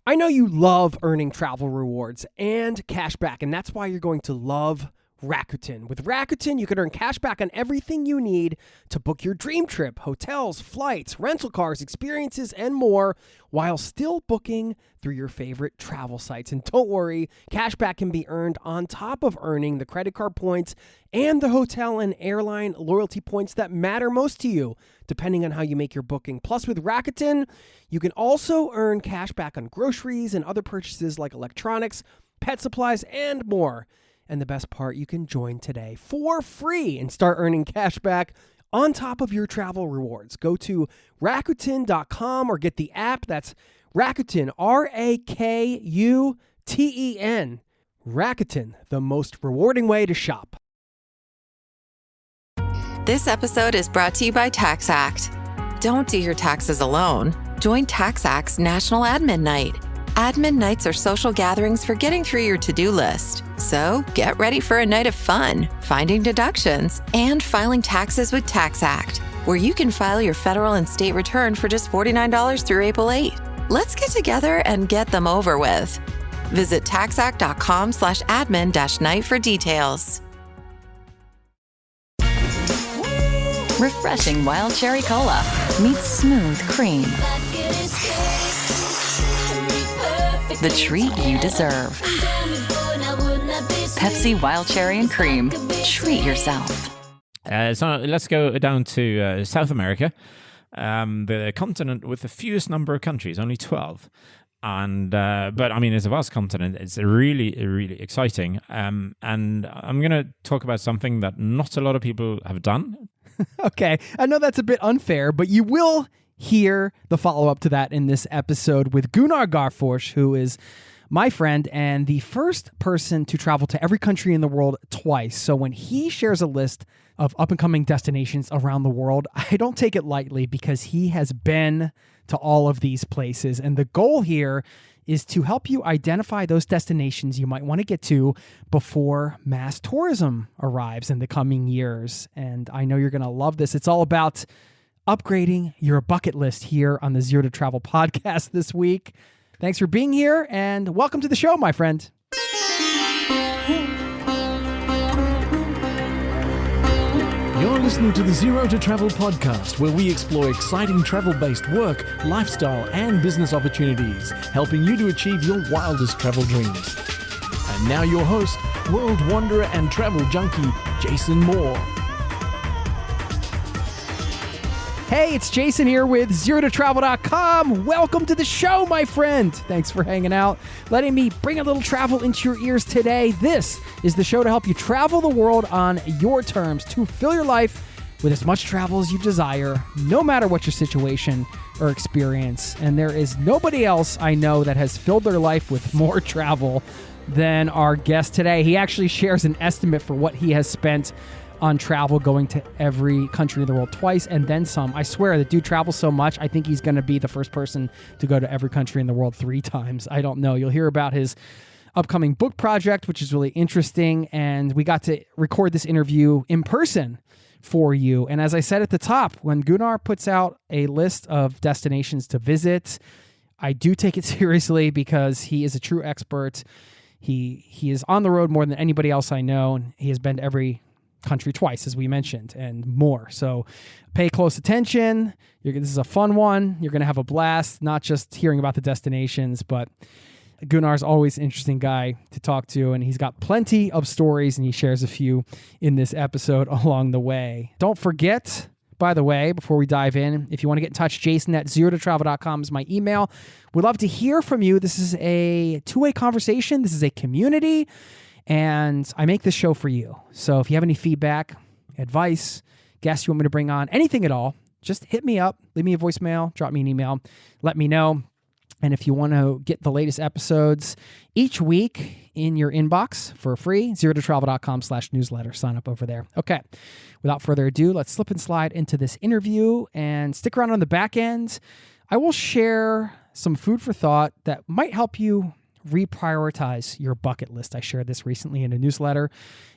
I know you love earning travel rewards and cash back, and that's why you're going to love Rakuten. With Rakuten, you can earn cash back on everything you need to book your dream trip, hotels, flights, rental cars, experiences, and more, while still booking through your favorite travel sites. And don't worry, cash back can be earned on top of earning the credit card points and the hotel and airline loyalty points that matter most to you, depending on how you make your booking. Plus, with Rakuten, you can also earn cash back on groceries and other purchases like electronics, pet supplies, and more. And the best part, you can join today for free and start earning cash back on top of your travel rewards. Go to Rakuten.com or get the app. That's Rakuten, Rakuten. Rakuten, the most rewarding way to shop. This episode is brought to you by TaxAct. Don't do your taxes alone. Join TaxAct's National Admin Night. Admin nights are social gatherings for getting through your to-do list. So get ready for a night of fun, finding deductions, and filing taxes with TaxAct, where you can file your federal and state return for just $49 through April 8. Let's get together and get them over with. Visit taxact.com/admin-night for details. Refreshing wild cherry cola meets smooth cream. The treat you deserve. Pepsi Wild Cherry and Cream. Treat yourself. So let's go down to South America, the continent with the fewest number of countries, only 12. But I mean, it's a vast continent. It's really, really exciting. And I'm going to talk about something that not a lot of people have done. Okay, I know that's a bit unfair, but you will hear the follow-up to that in this episode with Gunnar Garfors, who is my friend and the first person to travel to every country in the world twice. So when he shares a list of up-and-coming destinations around the world, I don't take it lightly because he has been to all of these places. And the goal here is to help you identify those destinations you might want to get to before mass tourism arrives in the coming years. And I know you're going to love this. It's all about upgrading your bucket list here on the Zero to Travel podcast this week. Thanks for being here and welcome to the show, my friend. You're listening to the Zero to Travel podcast, where we explore exciting travel-based work, lifestyle, and business opportunities, helping you to achieve your wildest travel dreams. And now your host, world wanderer and travel junkie, Jason Moore. Hey, it's Jason here with ZeroToTravel.com. Welcome to the show, my friend. Thanks for hanging out, letting me bring a little travel into your ears today. This is the show to help you travel the world on your terms, to fill your life with as much travel as you desire, no matter what your situation or experience. And there is nobody else I know that has filled their life with more travel than our guest today. He actually shares an estimate for what he has spent on travel, going to every country in the world twice and then some. I swear, the dude travels so much, I think he's going to be the first person to go to every country in the world 3 times. I don't know. You'll hear about his upcoming book project, which is really interesting, and we got to record this interview in person for you. And as I said at the top, when Gunnar puts out a list of destinations to visit, I do take it seriously because he is a true expert. He is on the road more than anybody else I know, and he has been to every country twice, as we mentioned, and more. So pay close attention. This is a fun one. You're going to have a blast, not just hearing about the destinations, but Gunnar's always an interesting guy to talk to, and he's got plenty of stories, and he shares a few in this episode along the way. Don't forget, by the way, before we dive in, if you want to get in touch, Jason at ZeroToTravel.com is my email. We'd love to hear from you. This is a two-way conversation. This is a community, and I make this show for you. So if you have any feedback, advice, guests you want me to bring on, anything at all, just hit me up, leave me a voicemail, drop me an email, let me know. And if you want to get the latest episodes each week in your inbox for free, ZeroToTravel.com/newsletter. Sign up over there. Okay, without further ado, let's slip and slide into this interview and stick around on the back end. I will share some food for thought that might help you reprioritize your bucket list. I shared this recently in a newsletter,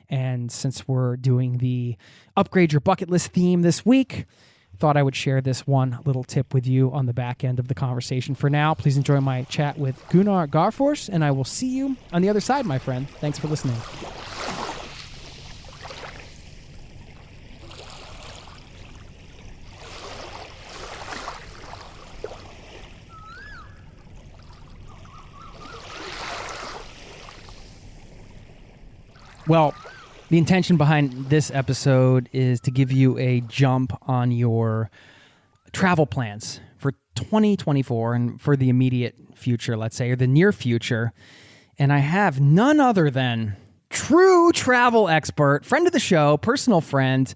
and since we're doing the upgrade your bucket list theme this week, thought I would share this one little tip with you on the back end of the conversation. For now, please enjoy my chat with Gunnar Garfors, and I will see you on the other side, my friend. Thanks for listening. Well, the intention behind this episode is to give you a jump on your travel plans for 2024 and for the immediate future, let's say, or the near future. And I have none other than true travel expert, friend of the show, personal friend,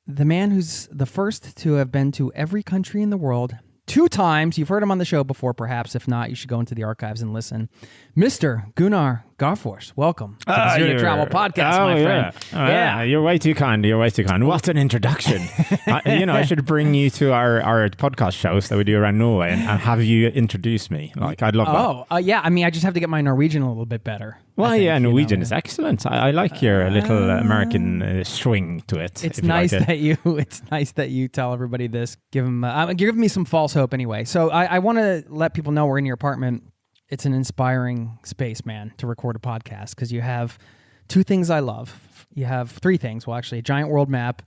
the man who's the first to have been to every country in the world 2 times. You've heard him on the show before, perhaps. If not, you should go into the archives and listen. Mr. Gunnar Garfors, welcome to the Zero to Travel podcast, my friend. Yeah, you're way too kind. You're way too kind. What an introduction. I should bring you to our podcast shows that we do around Norway and have you introduce me. Like, I'd love that. Yeah. I mean, I just have to get my Norwegian a little bit better. Well, Norwegian is excellent. I like your little American swing to it. It's nice that you tell everybody this. Give them, you're giving me some false hope anyway. So I want to let people know we're in your apartment. It's an inspiring space, man, to record a podcast because you have 2 things I love. You have 3 things. Well, actually, a giant world map,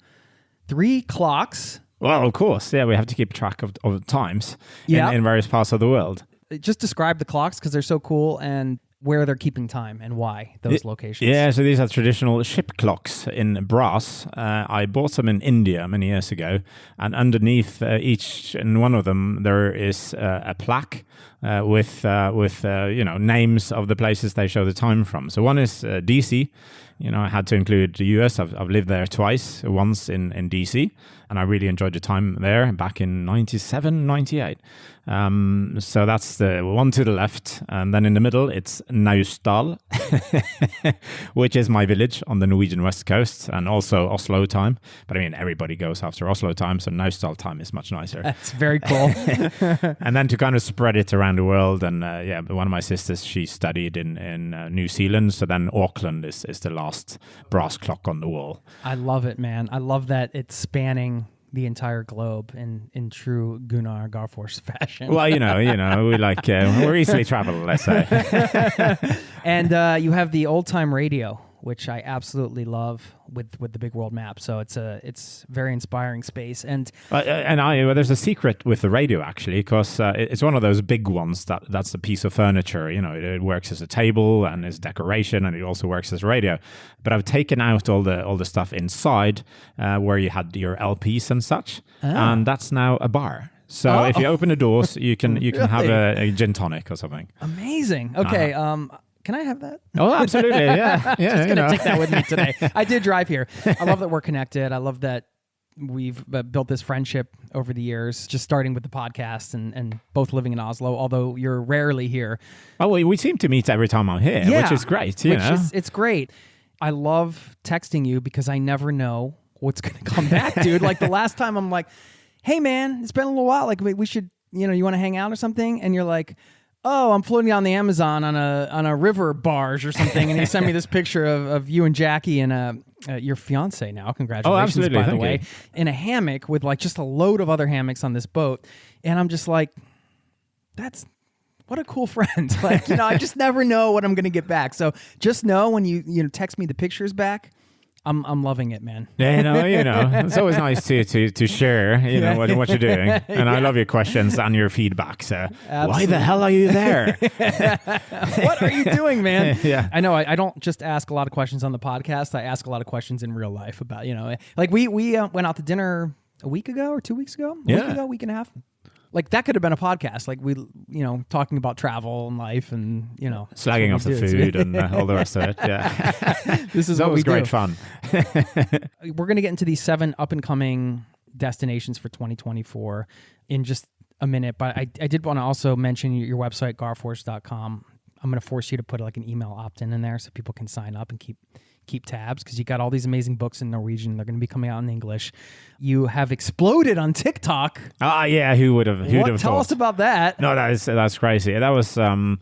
3 clocks. Well, of course. Yeah, we have to keep track of times in various parts of the world. Just describe the clocks because they're so cool and where they're keeping time and why those locations. Yeah, so these are traditional ship clocks in brass. I bought them in India many years ago, and underneath each and one of them there is a plaque with names of the places they show the time from. So one is DC. I had to include the US. I've lived there twice, once in DC, and I really enjoyed the time there back in 97, 98. So that's the one to the left. And then in the middle, it's Naustdal, which is my village on the Norwegian west coast, and also Oslo time. But I mean, everybody goes after Oslo time, so Naustdal time is much nicer. That's very cool. And then to kind of spread it around the world, and one of my sisters, she studied in New Zealand, so then Auckland is the last brass clock on the wall. I love it, man. I love that it's spanning the entire globe in true Gunnar Garfors fashion. Well, we like we're easily traveled, let's say. And you have the old time radio, which I absolutely love with the big world map. So it's very inspiring space. And there's a secret with the radio actually, because it's one of those big ones that's a piece of furniture. It works as a table and as decoration, and it also works as a radio. But I've taken out all the stuff inside where you had your LPs and such, and that's now a bar. So if you open the doors, you can have a gin tonic or something. Amazing. Okay. Can I have that? Oh, absolutely. Yeah. Just going to take that with me today. I did drive here. I love that we're connected. I love that we've built this friendship over the years, just starting with the podcast and both living in Oslo, although you're rarely here. Oh, well, we seem to meet every time I'm here, which is great. It's great. I love texting you because I never know what's going to come back, dude. Like the last time I'm like, hey, man, it's been a little while. Like we should, you want to hang out or something? And you're like, oh, I'm floating on the Amazon on a river barge or something, and you send me this picture of you and Jackie and your fiance now. Congratulations, absolutely. by the Thank way, you. in a hammock with like just a load of other hammocks on this boat, and I'm just like, what a cool friend. Like, I just never know what I'm going to get back. So just know when you text me the pictures back, I'm loving it, man. Yeah, it's always nice to share, what you're doing. And I love your questions and your feedback. So why the hell are you there? What are you doing, man? Yeah. I know. I don't just ask a lot of questions on the podcast. I ask a lot of questions in real life about, like we went out to dinner a week ago or 2 weeks ago, a week and a half. Like that could have been a podcast, like we, talking about travel and life and, slagging off the food and all the rest of it. Yeah. This is that what was we great do. fun. We're going to get into these 7 up and coming destinations for 2024 in just a minute. But I did want to also mention your website, garfors.com. I'm going to force you to put like an email opt-in in there so people can sign up and keep tabs because you got all these amazing books in Norwegian. They're going to be coming out in English. You have exploded on TikTok. Yeah, who would have Tell thought? us about that. No, that's crazy. That was I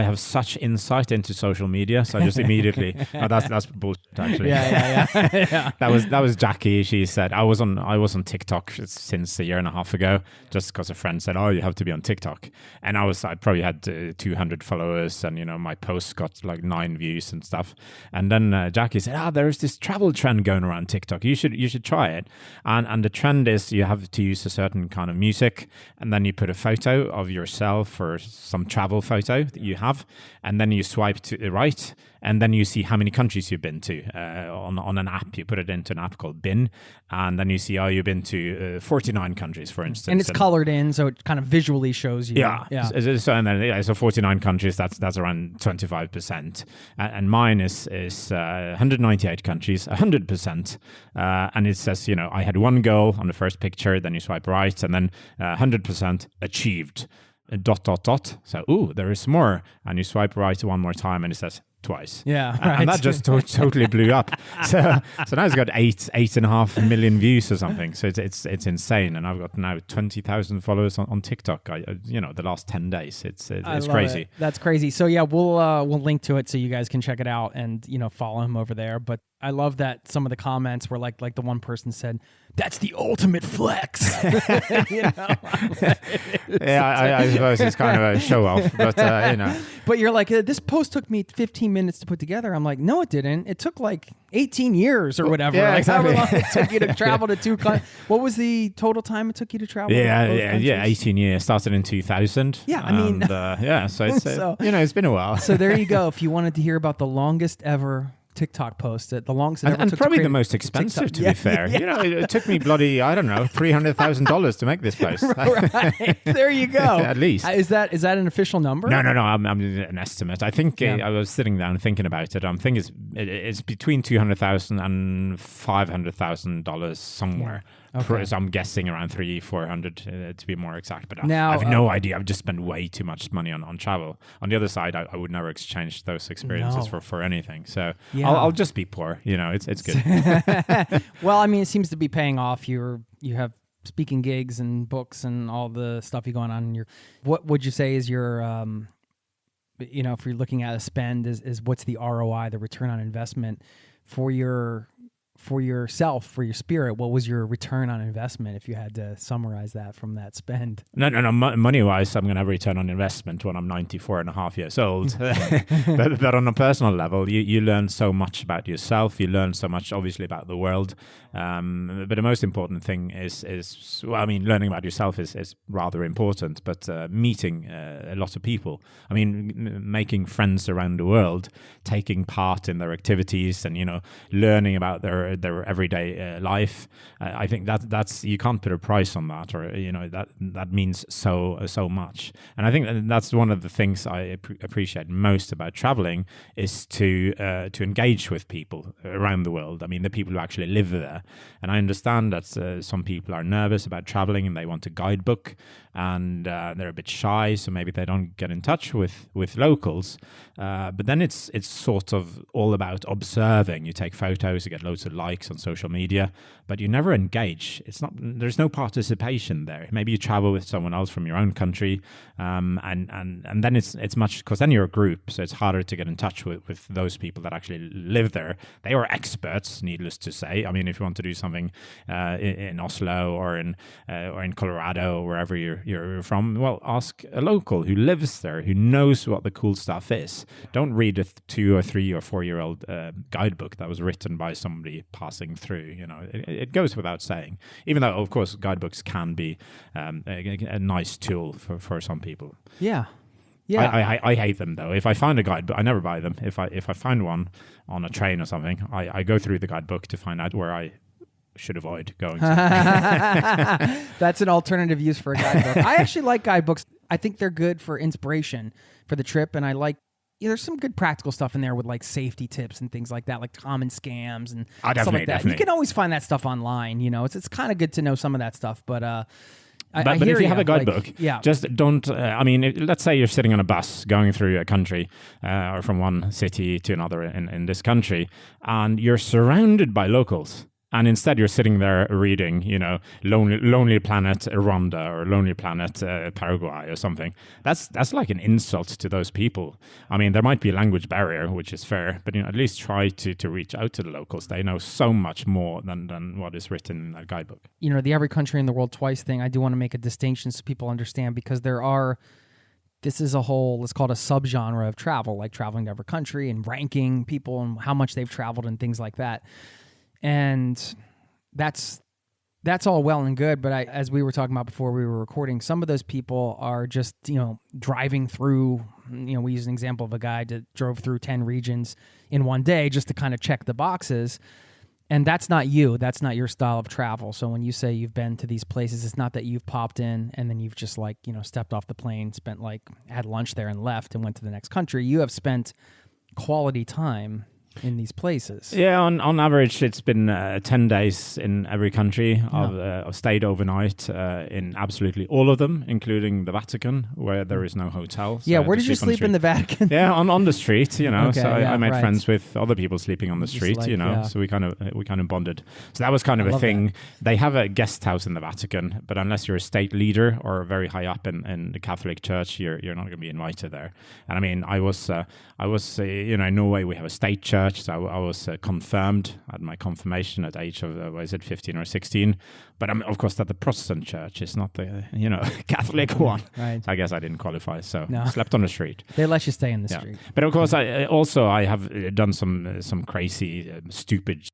have such insight into social media, so I just immediately that's bullshit. actually. Yeah. That was Jackie. She said I was on TikTok since a year and a half ago, just because a friend said, "Oh, you have to be on TikTok," and I probably had 200 followers, and my posts got like 9 views and stuff. And then Jackie said, there's this travel trend going around TikTok. You should try it. And the trend is you have to use a certain kind of music, and then you put a photo of yourself or some travel photo that you have, and then you swipe to the right, and then you see how many countries you've been to on an app. You put it into an app called Bin, and then you see, you've been to 49 countries, for instance. And it's colored in, so it kind of visually shows you. Yeah. So 49 countries, that's around 25%. And mine is 198 countries, 100%. And it says, I had one goal on the first picture, then you swipe right, and then 100% achieved. ... So, there is more. And you swipe right one more time, and it says twice. Yeah, right. And that just totally blew up. So now it's got 8.5 million views or something. So it's insane. And I've got now 20,000 followers on TikTok. The last 10 days. It's crazy. It. That's crazy. So yeah, we'll link to it so you guys can check it out and follow him over there. But I love that some of the comments were like the one person said, "That's the ultimate flex." I suppose it's kind of a show off, but But you're like, this post took me 15 minutes to put together. I'm like, no, it didn't. It took like 18 years or whatever. Yeah, like exactly. however long it took you to travel to 2 countries. What was the total time it took you to travel? to both countries? 18 years. Started in 2000. Yeah, I mean, so it's it's been a while. So there you go. If you wanted to hear about the longest ever TikTok post, the longest it ever and took probably to the most expensive, to be fair. Yeah. It took me bloody, I don't know, $300,000 to make this post. Right. There you go. At least. Is that an official number? No. I'm an estimate. I think I was sitting down thinking about it. I'm thinking it's between $200,000 and $500,000 somewhere. Yeah. Okay. So I'm guessing around 300-400 to be more exact. But Now, I have no idea. I've just spent way too much money on travel. On the other side, I would never exchange those experiences for anything. So I'll just be poor. It's good. Well, I mean, it seems to be paying off. You have speaking gigs and books and all the stuff you going on. What would you say is your if you're looking at a spend, is what's the ROI, the return on investment for yourself, for your spirit? What was your return on investment if you had to summarize that from that spend? No. Money-wise, I'm going to have a return on investment when I'm 94 and a half years old. but on a personal level, you learn so much about yourself. You learn so much, obviously, about the world. But the most important thing is learning about yourself is rather important, but meeting a lot of people. I mean, making friends around the world, taking part in their activities, and learning about their everyday life. I think that's you can't put a price on that, or that means so much. And I think that's one of the things I appreciate most about traveling is to engage with people around the world. I mean, the people who actually live there. And I understand that some people are nervous about traveling and they want a guidebook, and they're a bit shy, so maybe they don't get in touch with locals. But then it's sort of all about observing. You take photos, you get loads of likes on social media, but you never engage. There's no participation there. Maybe you travel with someone else from your own country, and then it's much, because then you're a group, so it's harder to get in touch with those people that actually live there. They are experts, needless to say. I mean, if you want to do something in Oslo or in Colorado or wherever you're from, well, ask a local who lives there, who knows what the cool stuff is. Don't read a 2 or 3 or 4-year-old guidebook that was written by somebody passing through. It goes without saying, even though, of course, guidebooks can be a nice tool for some people. Yeah. I hate them, though. If I find a guidebook, I never buy them. If I find one on a train or something, I go through the guidebook to find out where I should avoid going to. That's an alternative use for a guidebook. I actually like guidebooks. I think they're good for inspiration for the trip, and I like there's some good practical stuff in there with like safety tips and things like that, like common scams and stuff like that. Definitely. You can always find that stuff online. It's kind of good to know some of that stuff, but But if you have a guidebook, just don't. Let's say you're sitting on a bus going through a country or from one city to another in this country, and you're surrounded by locals. And instead, you're sitting there reading, Lonely Planet Rwanda or Lonely Planet Paraguay or something. That's like an insult to those people. I mean, there might be a language barrier, which is fair, but at least try to reach out to the locals. They know so much more than what is written in that guidebook. The every country in the world twice thing, I do want to make a distinction so people understand, because this is a whole, let's call it a subgenre of travel, like traveling to every country and ranking people and how much they've traveled and things like that. And that's all well and good, but as we were talking about before we were recording, some of those people are just, driving through, we use an example of a guy that drove through 10 regions in one day just to kind of check the boxes. And that's not you. That's not your style of travel. So when you say you've been to these places, it's not that you've popped in and then you've just stepped off the plane, had lunch there and left and went to the next country. You have spent quality time in these places. Yeah, on average, it's been 10 days in every country. I've stayed overnight in absolutely all of them, including the Vatican, where there is no hotel. So where did you sleep in the Vatican? Yeah, on the street, Okay, so I made right. friends with other people sleeping on the street, so we kind of bonded. So that was kind of a thing. That. They have a guest house in the Vatican, but unless you're a state leader or very high up in the Catholic Church, you're not going to be invited there. And I mean, I was in Norway we have a state church. So I was confirmed at my confirmation at age of 15 or 16. But of course, that the Protestant church is not the Catholic one. Right. So I guess I didn't qualify. So No. slept on the street. They let you stay in the street. But of course, I have done some crazy, stupid.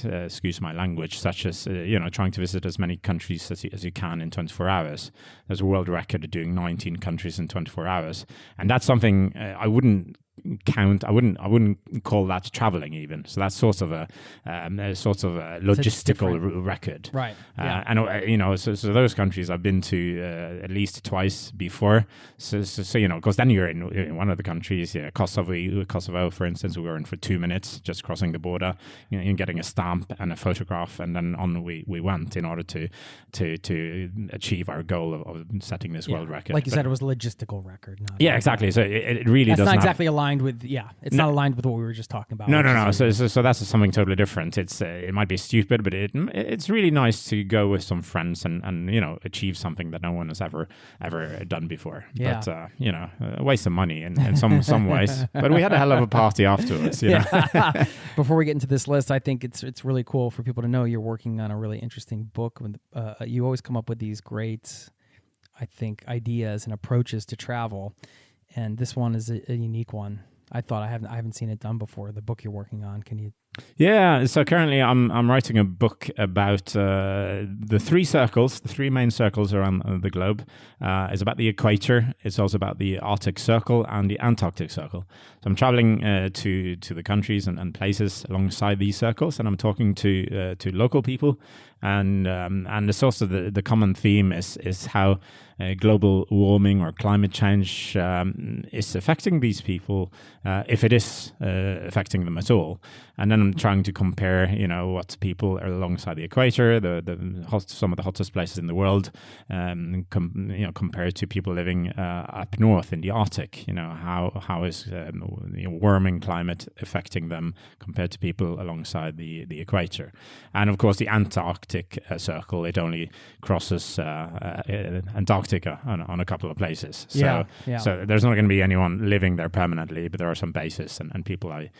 Excuse my language, such as trying to visit as many countries as you can in 24 hours. There's a world record of doing 19 countries in 24 hours, and that's something I wouldn't count. I wouldn't call that traveling even. So that's sort of a logistical record, right? And so those countries I've been to at least twice before. So because then you're in one of the countries, Kosovo, for instance, we were in for 2 minutes just crossing the border, and getting a stamp and a photograph, and then on we went in order to achieve our goal of setting this world record. Like you said, it was a logistical record. Exactly. So it really doesn't. That's not exactly aligned with. Yeah, it's not aligned with what we were just talking about. No. So that's something totally different. It might be stupid, but it's really nice to go with some friends and achieve something that no one has ever done before. Yeah. But a waste of money in some ways. But we had a hell of a party afterwards. Yeah. Before we get into this list, I think it's really cool for people to know you're working on a really interesting book. You always come up with these great, I think, ideas and approaches to travel, and this one is a unique one. I haven't seen it done before. The book you're working on, can you? Yeah, so currently I'm writing a book about the three main circles around the globe. It's about the equator. It's also about the Arctic Circle and the Antarctic Circle. So I'm traveling to the countries and places alongside these circles, and I'm talking to local people. And the source of the common theme is how global warming or climate change is affecting these people, if it is affecting them at all. And then I'm trying to compare, what people are alongside the equator, some of the hottest places in the world, compared to people living up north in the Arctic. How is warming climate affecting them compared to people alongside the equator? And of course, the Antarctic Circle, it only crosses Antarctica on a couple of places. So there's not going to be anyone living there permanently, but there are some bases and people I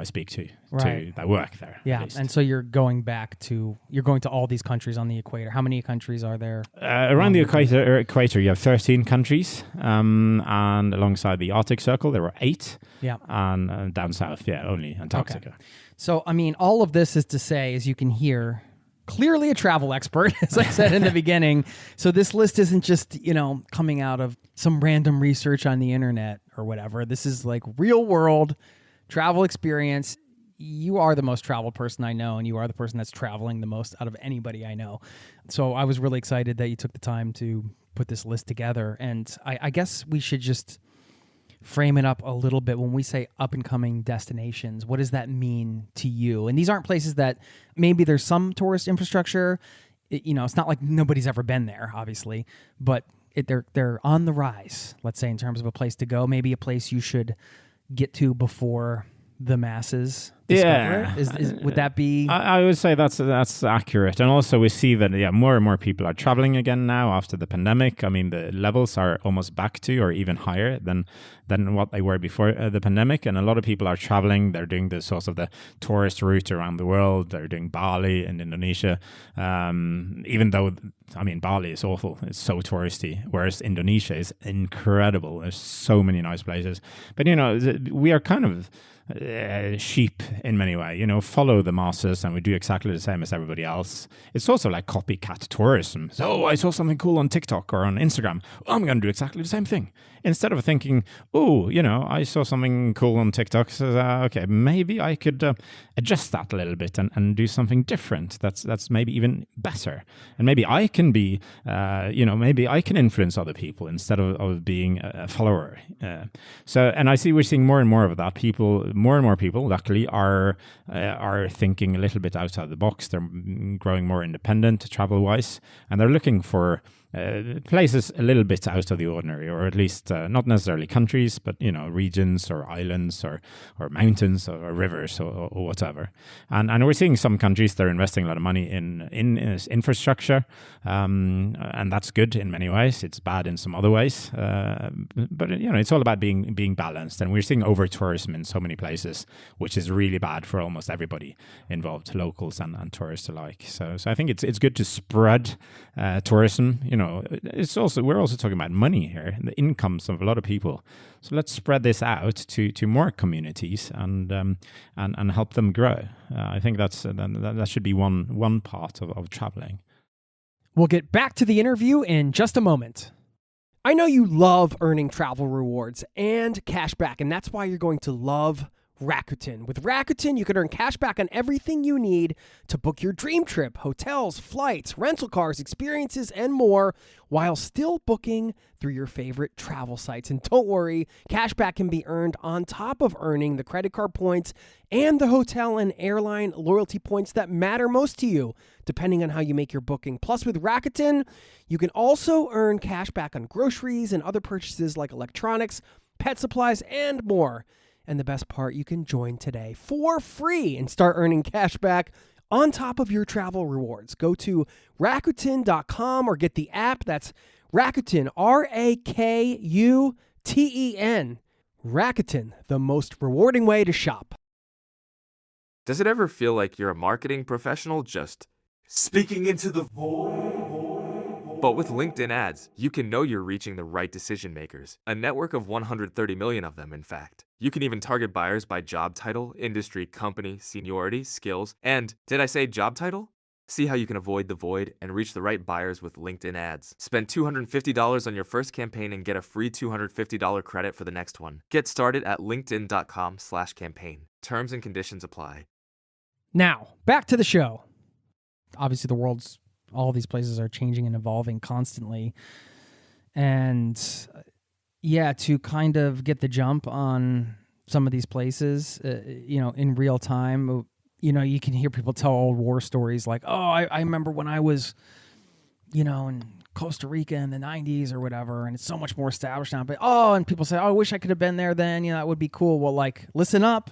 speak to that work there. Yeah, and so you're going to all these countries on the equator. How many countries are there? Around the equator, you have 13 countries, and alongside the Arctic Circle, there were 8. Yeah, and down south, only Antarctica. Okay. So, I mean, all of this is to say, as you can hear, clearly a travel expert, as I said in the beginning. So this list isn't just, coming out of some random research on the internet or whatever. This is like real world travel experience. You are the most traveled person I know, and you are the person that's traveling the most out of anybody I know. So I was really excited that you took the time to put this list together. And I guess we should just frame it up a little bit. When we say up-and-coming destinations, what does that mean to you? And these aren't places that maybe there's some tourist infrastructure. It's not like nobody's ever been there, obviously, but they're on the rise, let's say, in terms of a place to go, maybe a place you should get to before the masses discover it? Would that be? I would say that's accurate. And also we see that more and more people are traveling again now after the pandemic. I mean, the levels are almost back to or even higher than what they were before the pandemic. And a lot of people are traveling. They're doing the sort of the tourist route around the world. They're doing Bali and Indonesia. Even though, I mean, Bali is awful. It's so touristy, whereas Indonesia is incredible. There's so many nice places. But, we are kind of sheep in many ways, follow the masses, and we do exactly the same as everybody else. It's also like copycat tourism. So I saw something cool on TikTok or on Instagram. I'm going to do exactly the same thing. Instead of thinking, I saw something cool on TikTok. So, okay, maybe I could adjust that a little bit and do something different. That's maybe even better. And maybe I can be, maybe I can influence other people instead of being a follower. And I see we're seeing more and more of that. More and more people, luckily, are thinking a little bit outside the box. They're growing more independent travel-wise, and they're looking for places a little bit out of the ordinary, or at least not necessarily countries, but regions or islands or mountains or rivers or whatever. And we're seeing some countries that are investing a lot of money in infrastructure, and that's good in many ways. It's bad in some other ways, but it's all about being balanced. And we're seeing over tourism in so many places, which is really bad for almost everybody involved, locals and tourists alike. So I think it's good to spread tourism. We're also talking about money here, the incomes of a lot of people. So let's spread this out to more communities and help them grow. I think that should be one part of traveling. We'll get back to the interview in just a moment. I know you love earning travel rewards and cash back, and that's why you're going to love Rakuten. With Rakuten, you can earn cash back on everything you need to book your dream trip, hotels, flights, rental cars, experiences, and more, while still booking through your favorite travel sites. And don't worry, cash back can be earned on top of earning the credit card points and the hotel and airline loyalty points that matter most to you, depending on how you make your booking. Plus, with Rakuten, you can also earn cash back on groceries and other purchases like electronics, pet supplies, and more. And the best part, you can join today for free and start earning cash back on top of your travel rewards. Go to Rakuten.com or get the app. That's Rakuten, Rakuten. Rakuten, the most rewarding way to shop. Does it ever feel like you're a marketing professional just speaking into the void? But with LinkedIn ads, you can know you're reaching the right decision makers, a network of 130 million of them, in fact. You can even target buyers by job title, industry, company, seniority, skills, and, did I say job title? See how you can avoid the void and reach the right buyers with LinkedIn ads. Spend $250 on your first campaign and get a free $250 credit for the next one. Get started at linkedin.com/campaign. Terms and conditions apply. Now, back to the show. Obviously, all these places are changing and evolving constantly. And to kind of get the jump on some of these places, in real time, you can hear people tell old war stories like, I remember when I was, in Costa Rica in the 90s or whatever, and it's so much more established now. But, and people say, I wish I could have been there then. That would be cool. Well, listen up,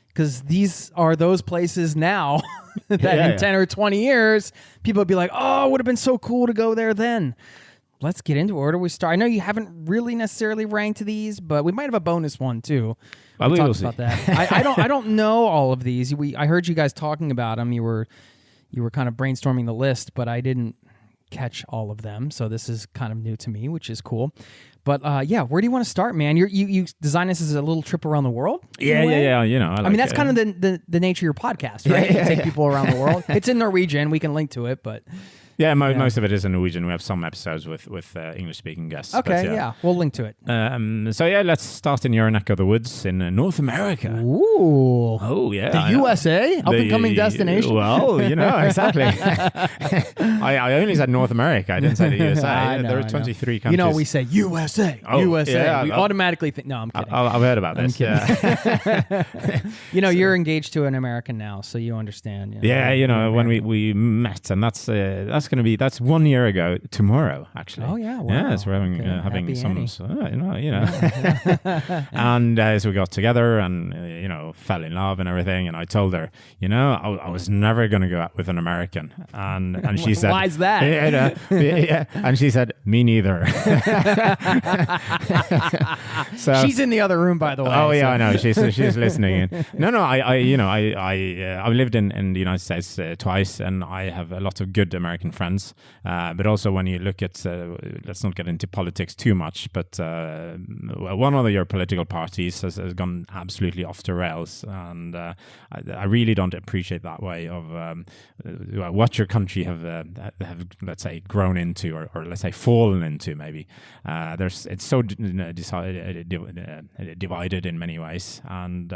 because these are those places now that in 10 or 20 years, people would be like, it would have been so cool to go there then. Let's get into it. Where do we start? I know you haven't really necessarily ranked these, but we might have a bonus one too. We'll talk about that. I don't know all of these. I heard you guys talking about them. You were kind of brainstorming the list, but I didn't catch all of them. So this is kind of new to me, which is cool. But where do you want to start, man? You design this as a little trip around the world? Yeah. I mean, that's kind of the nature of your podcast, right? You take people around the world. It's in Norwegian. We can link to it, but... Yeah, most of it is in Norwegian. We have some episodes with English-speaking guests. Okay, we'll link to it. Let's start in your neck of the woods in North America. Ooh. Oh, yeah. The USA? Up-and-coming destination? Well, exactly. I only said North America. I didn't say the USA. There are 23 countries. We say USA. USA. Yeah, we automatically think... No, I'm kidding. I've heard about this. You're engaged to an American now, so you understand. When we met, and that's that's 1 year ago tomorrow, actually. Oh, yeah. Wow. Yeah, so we're having, Okay. having Happy some, Annie. you know. And as we got together and, fell in love and everything, and I told her, I was never going to go out with an American. And she said, Why is that? Yeah. And she said, me neither. So, She's in the other room, by the way. oh yeah, so- I know. She's listening. No, I've lived in the United States twice, and I have a lot of good American friends. But also, when you look at, let's not get into politics too much, but one of your political parties has gone absolutely off the rails, and I really don't appreciate that way of what your country have let's say grown into, or let's say fallen into. Maybe it's so divided in many ways, and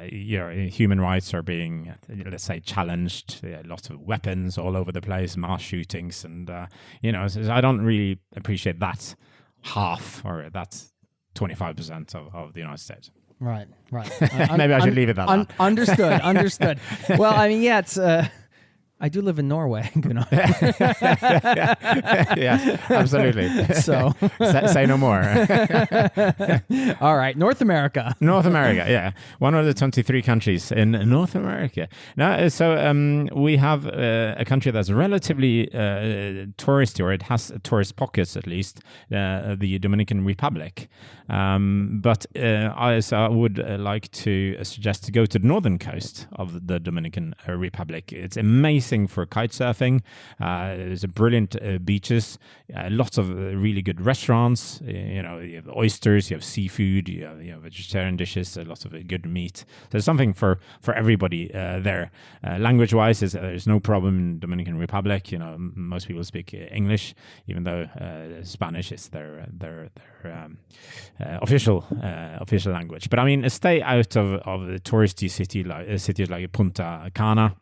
human rights are being, let's say, challenged. Lots of weapons all over the place, mass shootings, and so I don't really appreciate that half, or that's 25% of the United States. Right. Maybe I should leave it at that. Understood. Well, I mean, yeah, it's. I do live in Norway, Gunnar. Yeah, absolutely. So say no more. all right, North America. North America, yeah, one of the 23 countries in North America. Now, so we have a country that's relatively touristy, or it has tourist pockets at least, the Dominican Republic. But I would like to suggest to go to the northern coast of the Dominican Republic. It's amazing for kite surfing. There's a brilliant beaches, lots of really good restaurants. You have oysters, you have seafood, you have vegetarian dishes, lots of good meat. So there's something for everybody there. Language-wise, there's no problem in Dominican Republic. Most people speak English, even though Spanish is their official language. But I mean, stay out of the touristy cities like Punta Cana.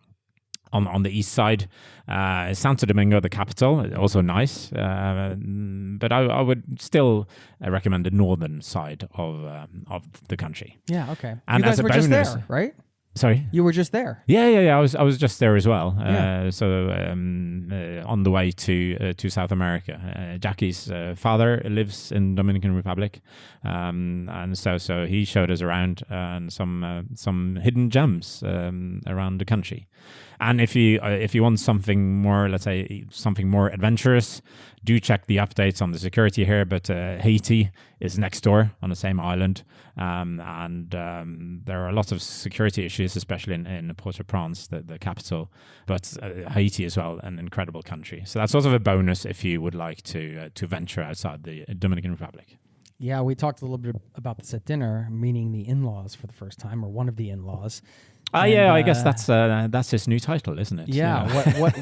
On the east side, Santo Domingo, the capital, also nice. But I would still recommend the northern side of the country. Yeah. Okay. And you guys as a were bonus, just there, right? Sorry. You were just there. Yeah. I was just there as well. Yeah. So on the way to South America, Jackie's father lives in Dominican Republic, and so he showed us around and some hidden gems around the country. And if you want something more, let's say something more adventurous, do check the updates on the security here. But Haiti is next door on the same island, and there are lots of security issues, especially in Port-au-Prince, the capital. But Haiti as well, an incredible country. So that's sort of a bonus if you would like to venture outside the Dominican Republic. Yeah, we talked a little bit about this at dinner, meeting the in-laws for the first time, or one of the in-laws. I guess that's his new title, isn't it? Yeah.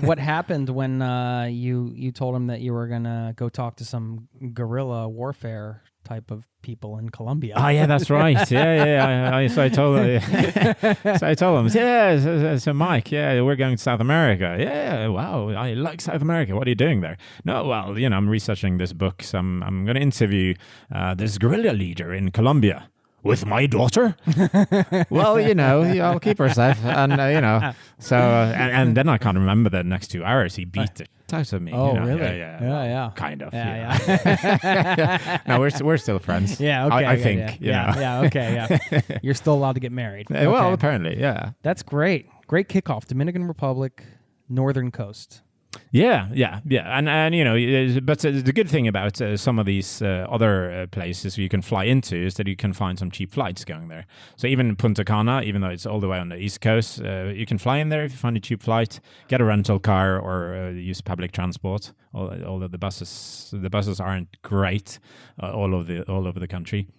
What happened when you told him that you were gonna go talk to some guerrilla warfare type of people in Colombia? Oh yeah, that's right. Yeah. So I told him. Yeah. So Mike, yeah, we're going to South America. Yeah. Wow. I like South America. What are you doing there? No. Well, I'm researching this book. So I'm going to interview this guerrilla leader in Colombia. With my daughter? Well, I'll keep her safe. And, so, and then I can't remember the next 2 hours. He beat the shit out of me. Oh, really? Yeah. Kind of. Yeah. No, we're still friends. Yeah, okay. I think. Yeah, okay, yeah. You're still allowed to get married. Well, Okay. apparently, yeah. That's great. Great kickoff. Dominican Republic, Northern Coast. Yeah, and but the good thing about some of these other places you can fly into is that you can find some cheap flights going there. So even Punta Cana, even though it's all the way on the east coast, you can fly in there if you find a cheap flight, get a rental car, or use public transport. Although the buses aren't great all over the country.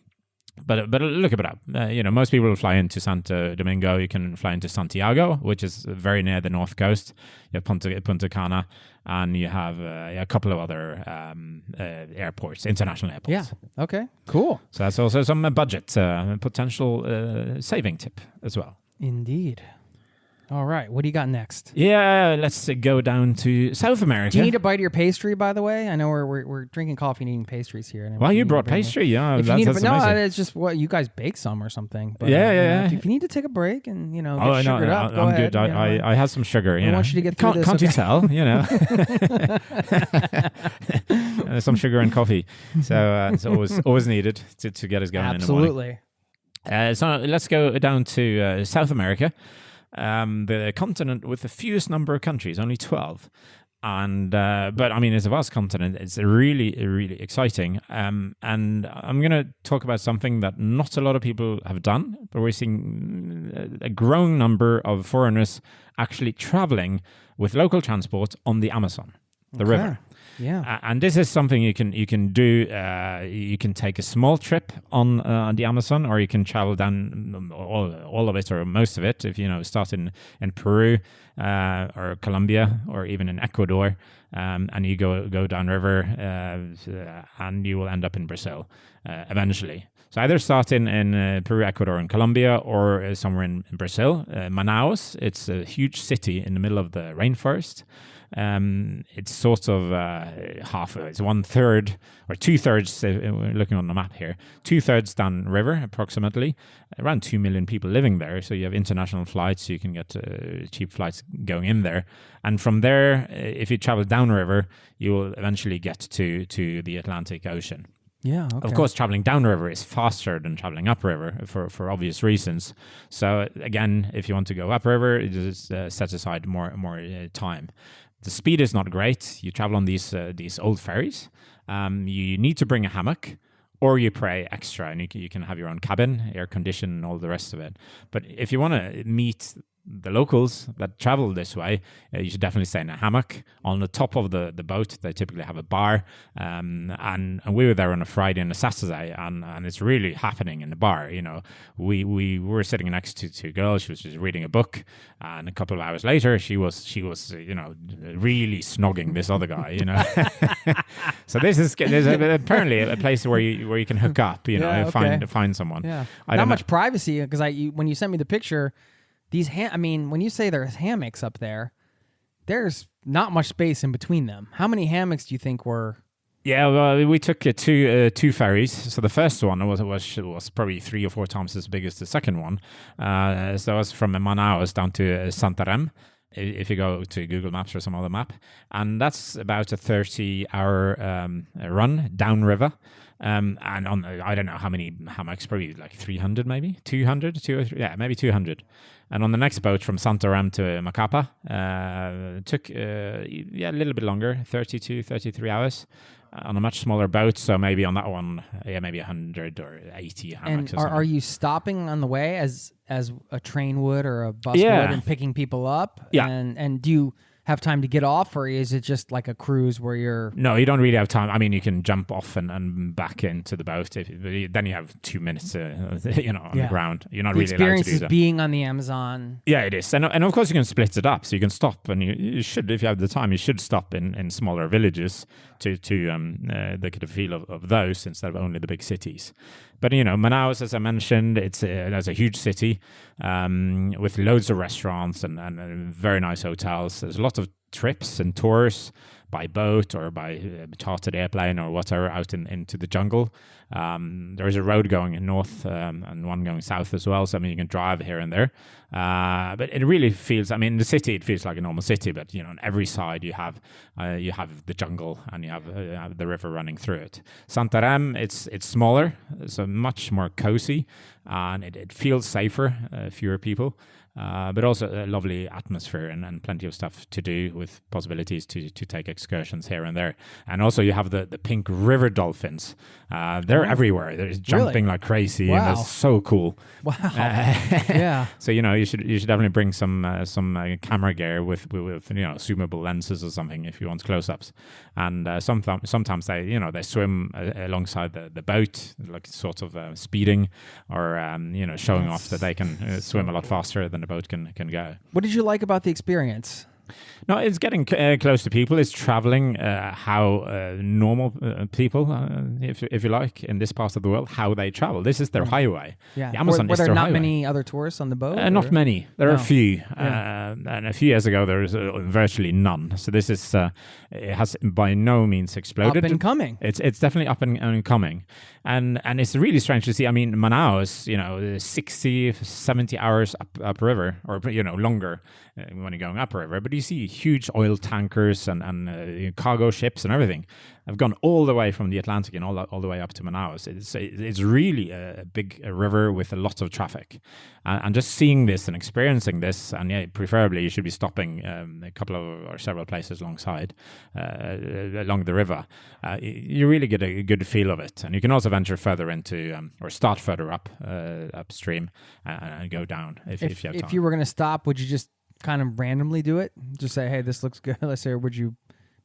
But look it up. Most people will fly into Santo Domingo. You can fly into Santiago, which is very near the north coast. You have Punta Cana, and you have a couple of other airports, international airports. Yeah. Okay. Cool. So that's also some budget potential saving tip as well. Indeed. All right. What do you got next? Yeah, let's go down to South America. Do you need a bite of your pastry, by the way? I know we're drinking coffee and eating pastries here. And Well, you brought pastry, yeah. If you need that's no, amazing. it's just what you guys bake some or something. But, Yeah. If you need to take a break and get no, sugared up, go I'm ahead. good. I had some sugar. I want you to get through this. Can't you tell? Some sugar and coffee. So it's always needed to get us going Absolutely. in the morning. So let's go down to South America. The continent with the fewest number of countries, only 12. But I mean, it's a vast continent. It's really, really exciting. And I'm going to talk about something that not a lot of people have done, but we're seeing a growing number of foreigners actually traveling with local transport on the Amazon, the river. Yeah. And this is something you can do. You can take a small trip on the Amazon, or you can travel down all of it or most of it. If start in Peru or Colombia or even in Ecuador, and you go downriver, and you will end up in Brazil eventually. So either start in Peru, Ecuador, and Colombia, or somewhere in Brazil. Manaus, it's a huge city in the middle of the rainforest. It's sort of half. It's 1/3 or 2/3. We're looking on the map here. 2/3 downriver, approximately. Around 2 million people living there. So you have international flights. You can get cheap flights going in there. And from there, if you travel downriver, you will eventually get to the Atlantic Ocean. Yeah. Okay. Of course, traveling downriver is faster than traveling upriver for obvious reasons. So again, if you want to go upriver, just set aside more time. The speed is not great. You travel on these old ferries. You need to bring a hammock, or you pay extra, and you can have your own cabin, air conditioned, and all the rest of it. But if you want to meet the locals that travel this way, you should definitely stay in a hammock. On the top of the boat, they typically have a bar. And we were there on a Friday and a Saturday, and it's really happening in the bar. We were sitting next to two girls. She was just reading a book, and a couple of hours later, she was really snogging this other guy. So there's apparently a place where you can hook up. Find someone. Yeah. I Not don't much know. privacy because when you sent me the picture. When you say there's hammocks up there, there's not much space in between them. How many hammocks do you think were? Yeah, well, we took two ferries. So the first one was probably 3 or 4 times as big as the second one. So that was from Manaus down to Santarém, if you go to Google Maps or some other map. And that's about a 30-hour run downriver. And on I don't know how many hammocks, probably like 300, maybe 200, 200, yeah, maybe 200. And on the next boat from Santarém to Macapa, took a little bit longer, 32, 33 hours. On a much smaller boat, so maybe on that one, maybe 100 or 80 hammocks. And or something. are you stopping on the way as a train would or a bus Yeah. would and picking people up? Yeah. And do you have time to get off, or is it just like a cruise where you're... No, you don't really have time. I mean, you can jump off and back into the boat. Then you have 2 minutes, on the ground. You're not The really allowed to experience do is that. being on the Amazon. Yeah, it is. And of course, you can split it up. So you can stop, and you should, if you have the time, you should stop in smaller villages to get a feel of those instead of only the big cities. But, Manaus, as I mentioned, it's a huge city with loads of restaurants and very nice hotels. There's a lot of trips and tours by boat or by chartered airplane or whatever out into the jungle. There is a road going north and one going south as well. So, you can drive here and there. But it really feels, in the city, it feels like a normal city. But, on every side, you have the jungle and you have the river running through it. Santarém, it's smaller, so much more cozy, and it feels safer, fewer people. But also a lovely atmosphere and plenty of stuff to do with possibilities to take excursions here and there. And also you have the pink river dolphins. They're everywhere. They're jumping like crazy. Wow. And they're so cool. Wow. Yeah. So, you should definitely bring some camera gear with zoomable lenses or something if you want close-ups. And sometimes they swim alongside the boat, like sort of speeding or showing off that they can swim a lot faster than the boat can go. What did you like about the experience? No, it's getting close to people. It's traveling how normal people, if you like, in this part of the world, how they travel. This is their highway. Yeah. The Amazon were is there their not highway. many other tourists on the boat? Not many. There are a No. few, Yeah. and a few years ago there was virtually none. So this is it has by no means exploded. Up and coming. It's definitely up and coming, and it's really strange to see. I mean, Manaus, 60, 70 hours upriver, or longer when you're going upriver. But you see huge oil tankers and cargo ships and everything. I've gone all the way from the Atlantic and all the way up to Manaus. It's really a big river with a lot of traffic, and just seeing this and experiencing this, and preferably you should be stopping a couple of or several places alongside along the river. You really get a good feel of it, and you can also venture further into or start further upstream and go down if you have time. If you were going to stop, would you just kind of randomly do it? Just say, hey, this looks good. Let's say, or would you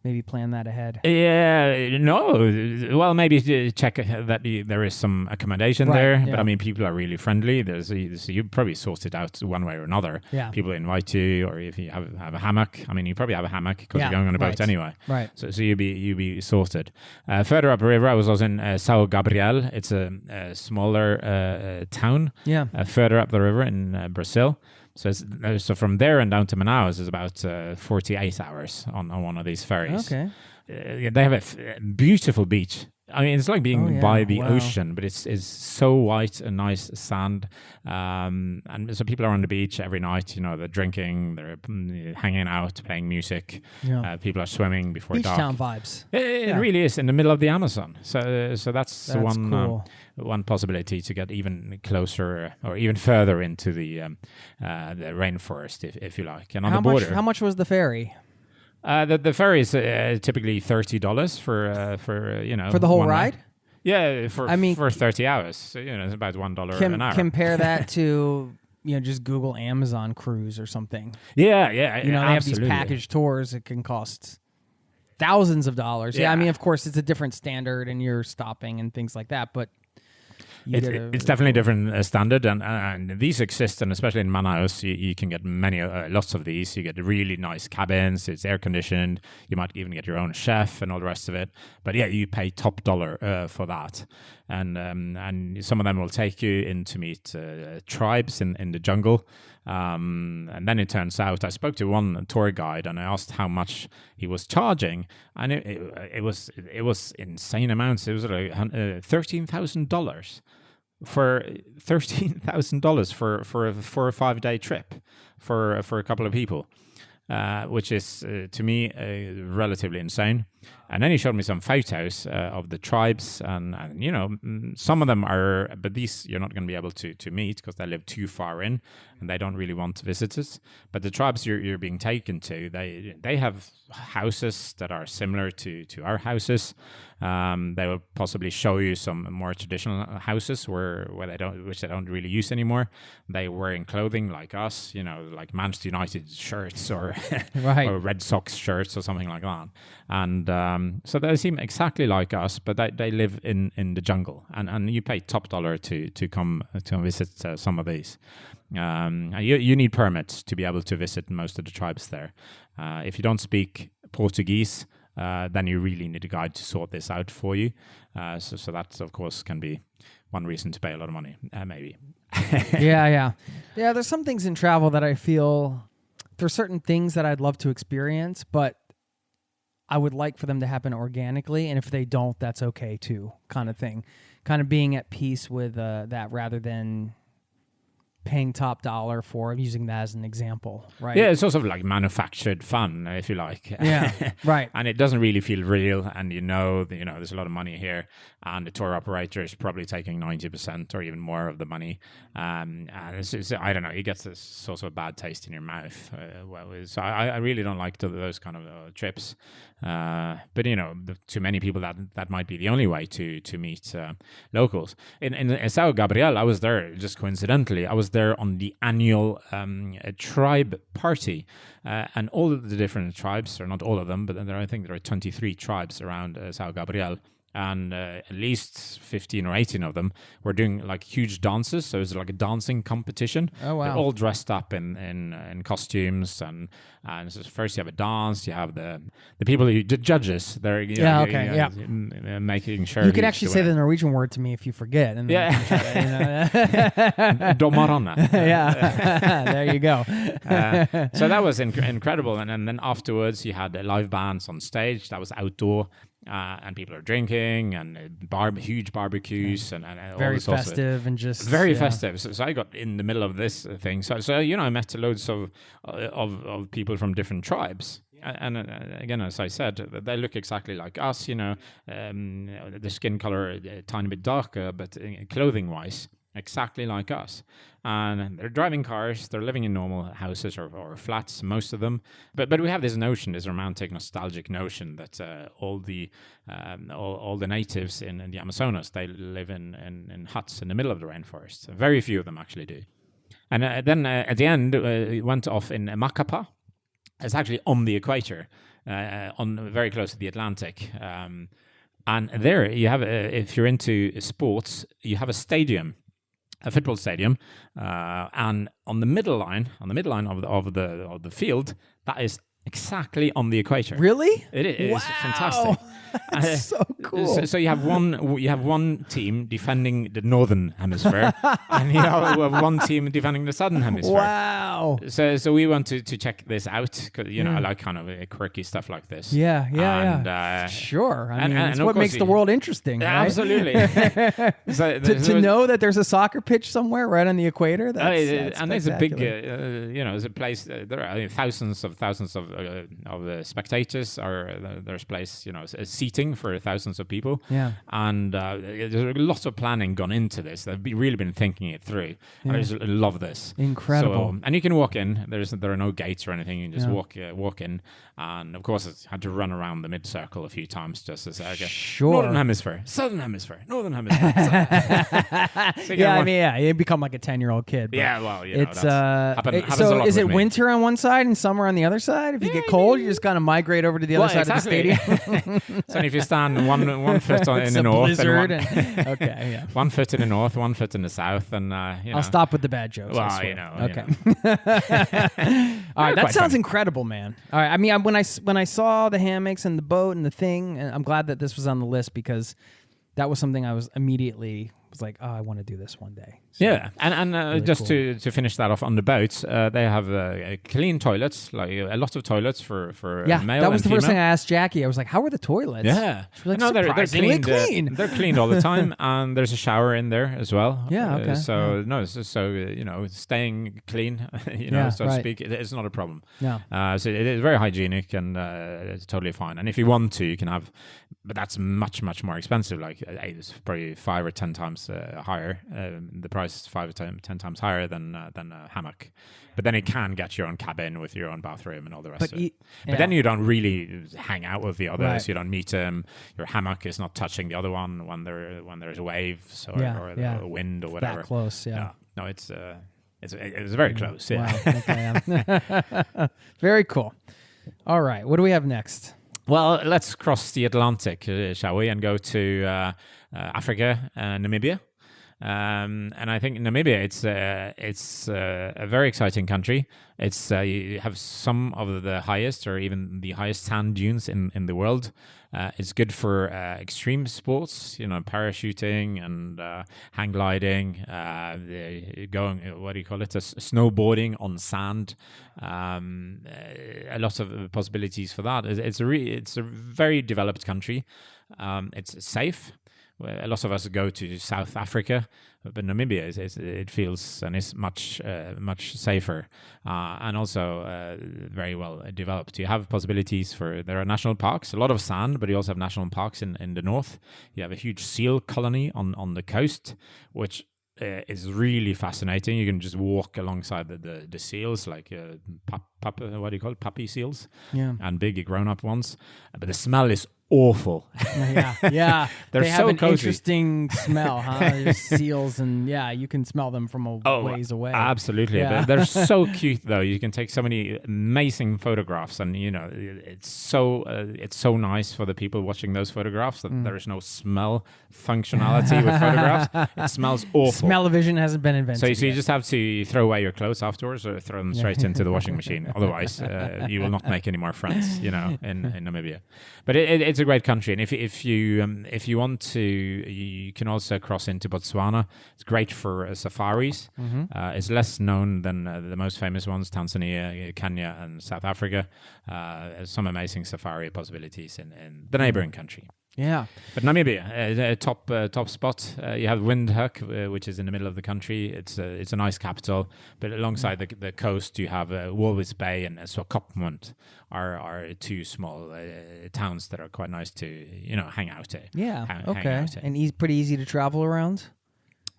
maybe plan that ahead? Yeah, no. Well, maybe to check that there is some accommodation there. Yeah. But I mean, people are really friendly. You probably sort it out one way or another. Yeah. People invite you, or if you have a hammock. I mean, you probably have a hammock because Yeah, you're going on a boat right. anyway. Right. So you be sorted. Further up the river, I was also in São Gabriel. It's a smaller town. Yeah. Further up the river in Brazil. So from there and down to Manaus is about 48 hours on one of these ferries. Okay. They have a beautiful beach. I mean, it's like being by the ocean, but it's so white and nice sand. And so people are on the beach every night. They're drinking, they're hanging out, playing music. Yeah. People are swimming before Beach dark. town vibes. It really is in the middle of the Amazon. So that's one cool. one possibility to get even closer or even further into the rainforest, if you like, and on the border. How much was the ferry? The ferry is typically $30 for the whole one ride? night. Yeah, for 30 hours. So it's about $1 an hour. Compare that to just Google Amazon cruise or something. Yeah, they have these package tours. It can cost thousands of dollars. Yeah, I mean, of course, it's a different standard, and you're stopping and things like that. But it's definitely a different standard, and these exist, and especially in Manaus, you can get lots of these. You get really nice cabins. It's air conditioned. You might even get your own chef and all the rest of it. But you pay top dollar for that, and some of them will take you in to meet tribes in the jungle. And then it turns out I spoke to one tour guide and I asked how much he was charging, and it was insane amounts. It was like $13,000 for $13,000 for a 4 or 5 day trip for a couple of people, which is to me relatively insane. And then he showed me some photos of the tribes, and some of them are, but these you're not going to be able to meet because they live too far in, and they don't really want visitors. But the tribes you're being taken to, they have houses that are similar to our houses. They will possibly show you some more traditional houses which they don't really use anymore. They wearing clothing like us, like Manchester United shirts or Right. or Red Sox shirts or something like that. And so they seem exactly like us, but they live in the jungle, and you pay top dollar to come to visit some of these. You need permits to be able to visit most of the tribes there. If you don't speak Portuguese, then you really need a guide to sort this out for you. So that, of course, can be one reason to pay a lot of money, maybe. Yeah. There's some things in travel that I feel there's certain things that I'd love to experience, but I would like for them to happen organically, and if they don't, that's okay too, kind of thing. Kind of being at peace with that rather than paying top dollar for using that as an example, right? Yeah, it's also like manufactured fun, if you like. Yeah, right. And it doesn't really feel real, and there's a lot of money here, and the tour operator is probably taking 90% or even more of the money. And it's I don't know, it gets this sort of a bad taste in your mouth. So I really don't like those kind of trips. But to many people that might be the only way to meet locals. In São Gabriel, I was there just coincidentally. I was there on the annual tribe party, and all of the different tribes, or not all of them, but I think there are 23 tribes around São Gabriel. and at least 15 or 18 of them were doing like huge dances. So it was like a dancing competition. Oh, wow. They're all dressed up in costumes, and so first you have a dance. You have the people the judges. They're making sure You can actually say the Norwegian word to me if you forget. And Domarana. Yeah, there you go. So that was incredible, and then afterwards you had live bands on stage. That was outdoor, and people are drinking and huge barbecues and all very this sorts of festive and just very festive. So I got in the middle of this thing. So I met loads of people from different tribes. And again, as I said, they look exactly like us. The skin color a tiny bit darker, but clothing-wise, exactly like us. And they're driving cars. They're living in normal houses or flats, most of them. But we have this notion, this romantic, nostalgic notion that all the natives in the Amazonas, they live in huts in the middle of the rainforest. Very few of them actually do. And then at the end, it went off in Macapa. It's actually on the equator, very close to the Atlantic. And there you have, if you're into sports, you have a stadium, a football stadium, and on the middle line of the field, that is exactly on the equator. Really? It is. Wow. It's fantastic. That's so cool. So you have one team defending the northern hemisphere, and you have one team defending the southern hemisphere. Wow. So we want to check this out, because I like kind of quirky stuff like this. Yeah. Sure. I mean, it's and what makes the world interesting, right? Absolutely. To know that there's a soccer pitch somewhere right on the equator, that's and there's a big, there's a place. There are thousands of spectators. There's place, seating for thousands of people. Yeah. And there's a lot of planning gone into this. They've really been thinking it through. Yeah. I just love this. Incredible. So, and you can walk in. There are no gates or anything. You can just walk in. And of course, I had to run around the mid-circle a few times just to say, okay, sure. Northern Hemisphere, Southern Hemisphere, Northern Hemisphere. So you become like a 10-year-old kid. Yeah, well, it's happens a so lot is it with me. winter on one side and summer on the other side? If you get cold, you just kind of migrate over to the other side of the stadium. So if you stand one foot in the north, one foot in the north, 1 foot in the south, and I'll stop with the bad jokes. Well, okay. All right, that sounds incredible, man. All right, I mean, when I saw the hammocks and the boat and the thing, and I'm glad that this was on the list, because that was something I was immediately like, oh, I want to do this one day. So, yeah, and really just cool. to finish that off on the boats, they have clean toilets, like a lot of toilets for male. That was the female. first thing I asked Jackie. I was like, how are the toilets? Yeah, like, no, they're clean. They're cleaned all the time, and there's a shower in there as well. Yeah, okay. Staying clean, so to speak, it's not a problem. No. So it is very hygienic, and it's totally fine. And if you want to, you can have, but that's much more expensive. Like it's probably 5 or 10 times higher. The price is 5 or 10 times higher than a hammock. But then it can get your own cabin with your own bathroom and all the rest of it. But then you don't really hang out with the others. Right. You don't meet them. Your hammock is not touching the other one when there's waves or wind or whatever. That close, yeah. No, it's very close. Yeah. Wow. Okay, very cool. All right, what do we have next? Well, let's cross the Atlantic, shall we, and go to Africa, Namibia. And I think Namibia, it's a very exciting country. It's you have some of the highest, or even the highest sand dunes in the world. It's good for extreme sports, parachuting and hang gliding, snowboarding on sand. A lot of possibilities for that. It's a very developed country. It's safe. A lot of us go to South Africa, but Namibia it feels and is much safer, and also very well developed. You have possibilities there are national parks, a lot of sand, but you also have national parks in the north. You have a huge seal colony on the coast, which is really fascinating. You can just walk alongside the seals, like what do you call it, puppy seals, and big grown-up ones. But the smell is awful. Yeah. They're they have so an cozy. interesting smell, huh? There's seals, and you can smell them from a ways away. Absolutely. Yeah. But they're so cute, though. You can take so many amazing photographs, and it's so nice for the people watching those photographs that there is no smell functionality with photographs. It smells awful. Smell-o-vision hasn't been invented. So you yet. just have to throw away your clothes afterwards, or throw them straight into the washing machine. Otherwise, you will not make any more friends, in Namibia. But it's a great country, and if you want to, you can also cross into Botswana. It's great for safaris. It's less known than the most famous ones: Tanzania, Kenya, and South Africa. Some amazing safari possibilities in the neighboring country. Yeah. But Namibia, top spot. You have Windhoek, which is in the middle of the country. It's a nice capital, but alongside the coast, you have Walvis Bay and Swakopmund are two small towns that are quite nice to hang out at. Yeah. Hang Okay. out at. And pretty easy to travel around.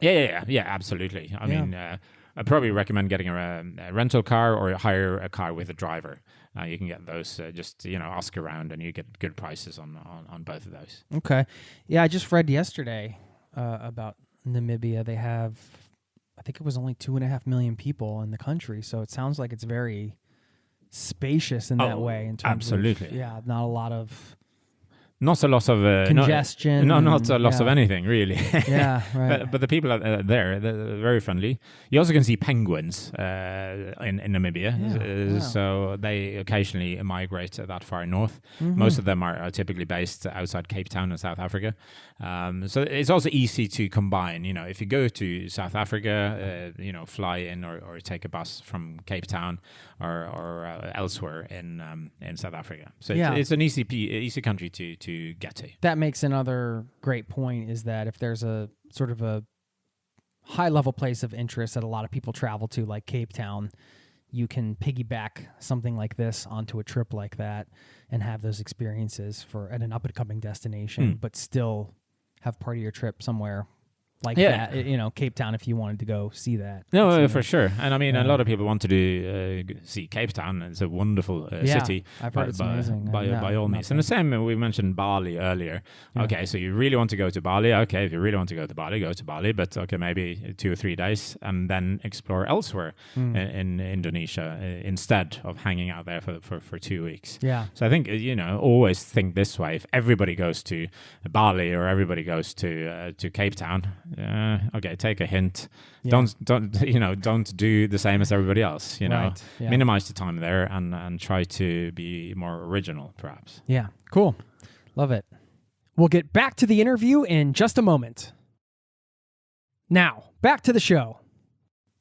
Yeah, absolutely. I mean, I probably recommend getting a rental car or hire a car with a driver. You can get those, just ask around, and you get good prices on both of those. Okay. Yeah, I just read yesterday about Namibia. They have, I think it was only 2.5 million people in the country, so it sounds like it's very spacious in that way. In terms absolutely. of, not a lot of Not a lot of congestion. Not a lot of anything really. Yeah, right. but the people are there, they're very friendly. You also can see penguins in Namibia, Wow. so they occasionally migrate that far north. Most of them are typically based outside Cape Town in South Africa. So it's also easy to combine. If you go to South Africa, fly in or take a bus from Cape Town or elsewhere in South Africa. So it's an easy country to get to. That makes another great point, is that if there's a sort of a high-level place of interest that a lot of people travel to, like Cape Town, you can piggyback something like this onto a trip like that and have those experiences at an up-and-coming destination, but still have part of your trip somewhere like that, Cape Town, if you wanted to go see that. No, for sure. And I mean, a lot of people want to see Cape Town. It's a wonderful city. I've heard it's amazing. By all means. And the same, we mentioned Bali earlier. Yeah. Okay, so you really want to go to Bali. Okay, if you really want to go to Bali, go to Bali. But okay, maybe 2 or 3 days, and then explore elsewhere in Indonesia instead of hanging out there for 2 weeks. Yeah. So I think, always think this way. If everybody goes to Bali or everybody goes to Cape Town, okay, take a hint. Yeah. Don't do the same as everybody else. Right, yeah. Minimize the time there and try to be more original, perhaps. Yeah, cool. Love it. We'll get back to the interview in just a moment. Now, back to the show.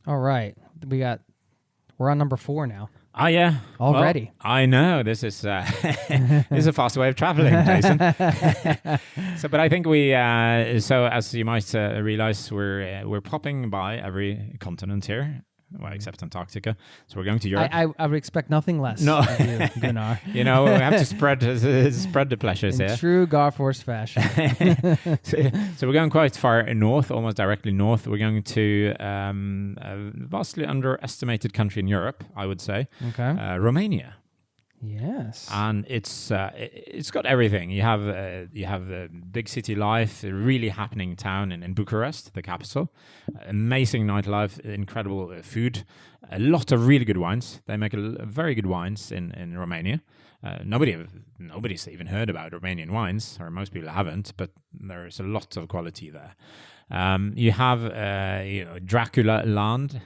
All right, we're on number 4 now. Oh yeah, Already. Well, I know this is this is a fast way of traveling, Jason. But I think we so as you might realize, we're popping by every continent here. Well, except Antarctica. So we're going to Europe. I would expect nothing less No. of you, Gunnar. We have to spread the pleasures In here. true Garfors fashion. So we're going quite far north, almost directly north. We're going to a vastly underestimated country in Europe, I would say, Okay. Romania. Yes. And it's got everything. You have the big city life, a really happening town in Bucharest, the capital. Amazing nightlife, incredible food, a lot of really good wines. They make very good wines in Romania. Nobody's even heard about Romanian wines, or most people haven't, but there's a lot of quality there. You have Dracula land,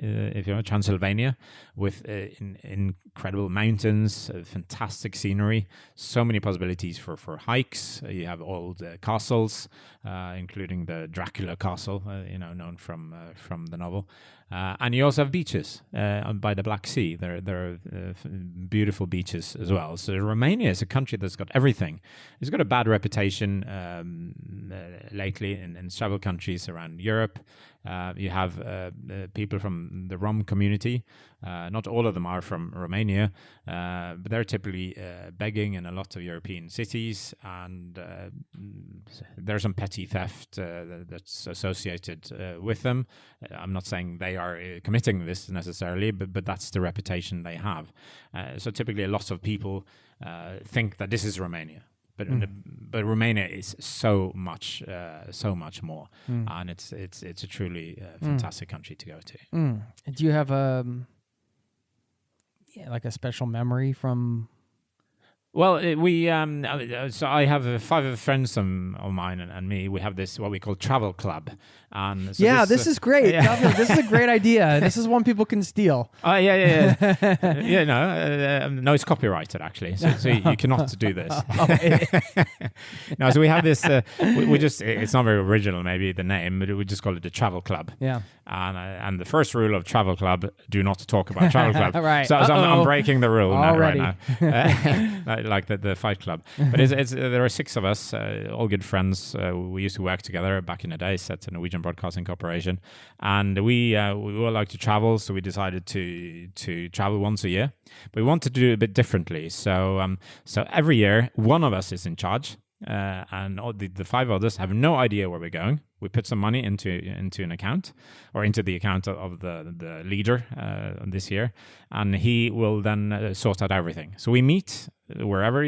if you know, Transylvania, with incredible mountains, fantastic scenery, so many possibilities for hikes. You have old castles, including the Dracula castle, known from the novel. And you also have beaches by the Black Sea. There are beautiful beaches as well. So Romania is a country that's got everything. It's got a bad reputation lately in several countries around Europe. You have people from the Rom community. Not all of them are from Romania, but they're typically begging in a lot of European cities, and there's some petty theft that's associated with them. I'm not saying they are committing this necessarily, but that's the reputation they have. So typically a lot of people think that this is Romania. but Romania is so much more, and it's a truly fantastic country to go to. Do you have like a special memory from? Well, so I have 5 friends of mine and me. We have this what we call travel club, and so this is great. Yeah. This is a great idea. This is one people can steal. Oh yeah. No, it's copyrighted actually, so you cannot do this. No, so we have this. We just it's not very original, maybe the name, but we just call it the travel club. Yeah. And the first rule of travel club: do not talk about travel club. Right. So I'm breaking the rule already. right now. Like the Fight Club, but it's there are 6 of us, all good friends. We used to work together back in the days at the Norwegian Broadcasting Corporation, and we all like to travel. So we decided to travel once a year. But we wanted to do it a bit differently. So every year, one of us is in charge. And all the 5 others have no idea where we're going. We put some money into an account, or into the account of the leader this year, and he will then sort out everything. So we meet wherever,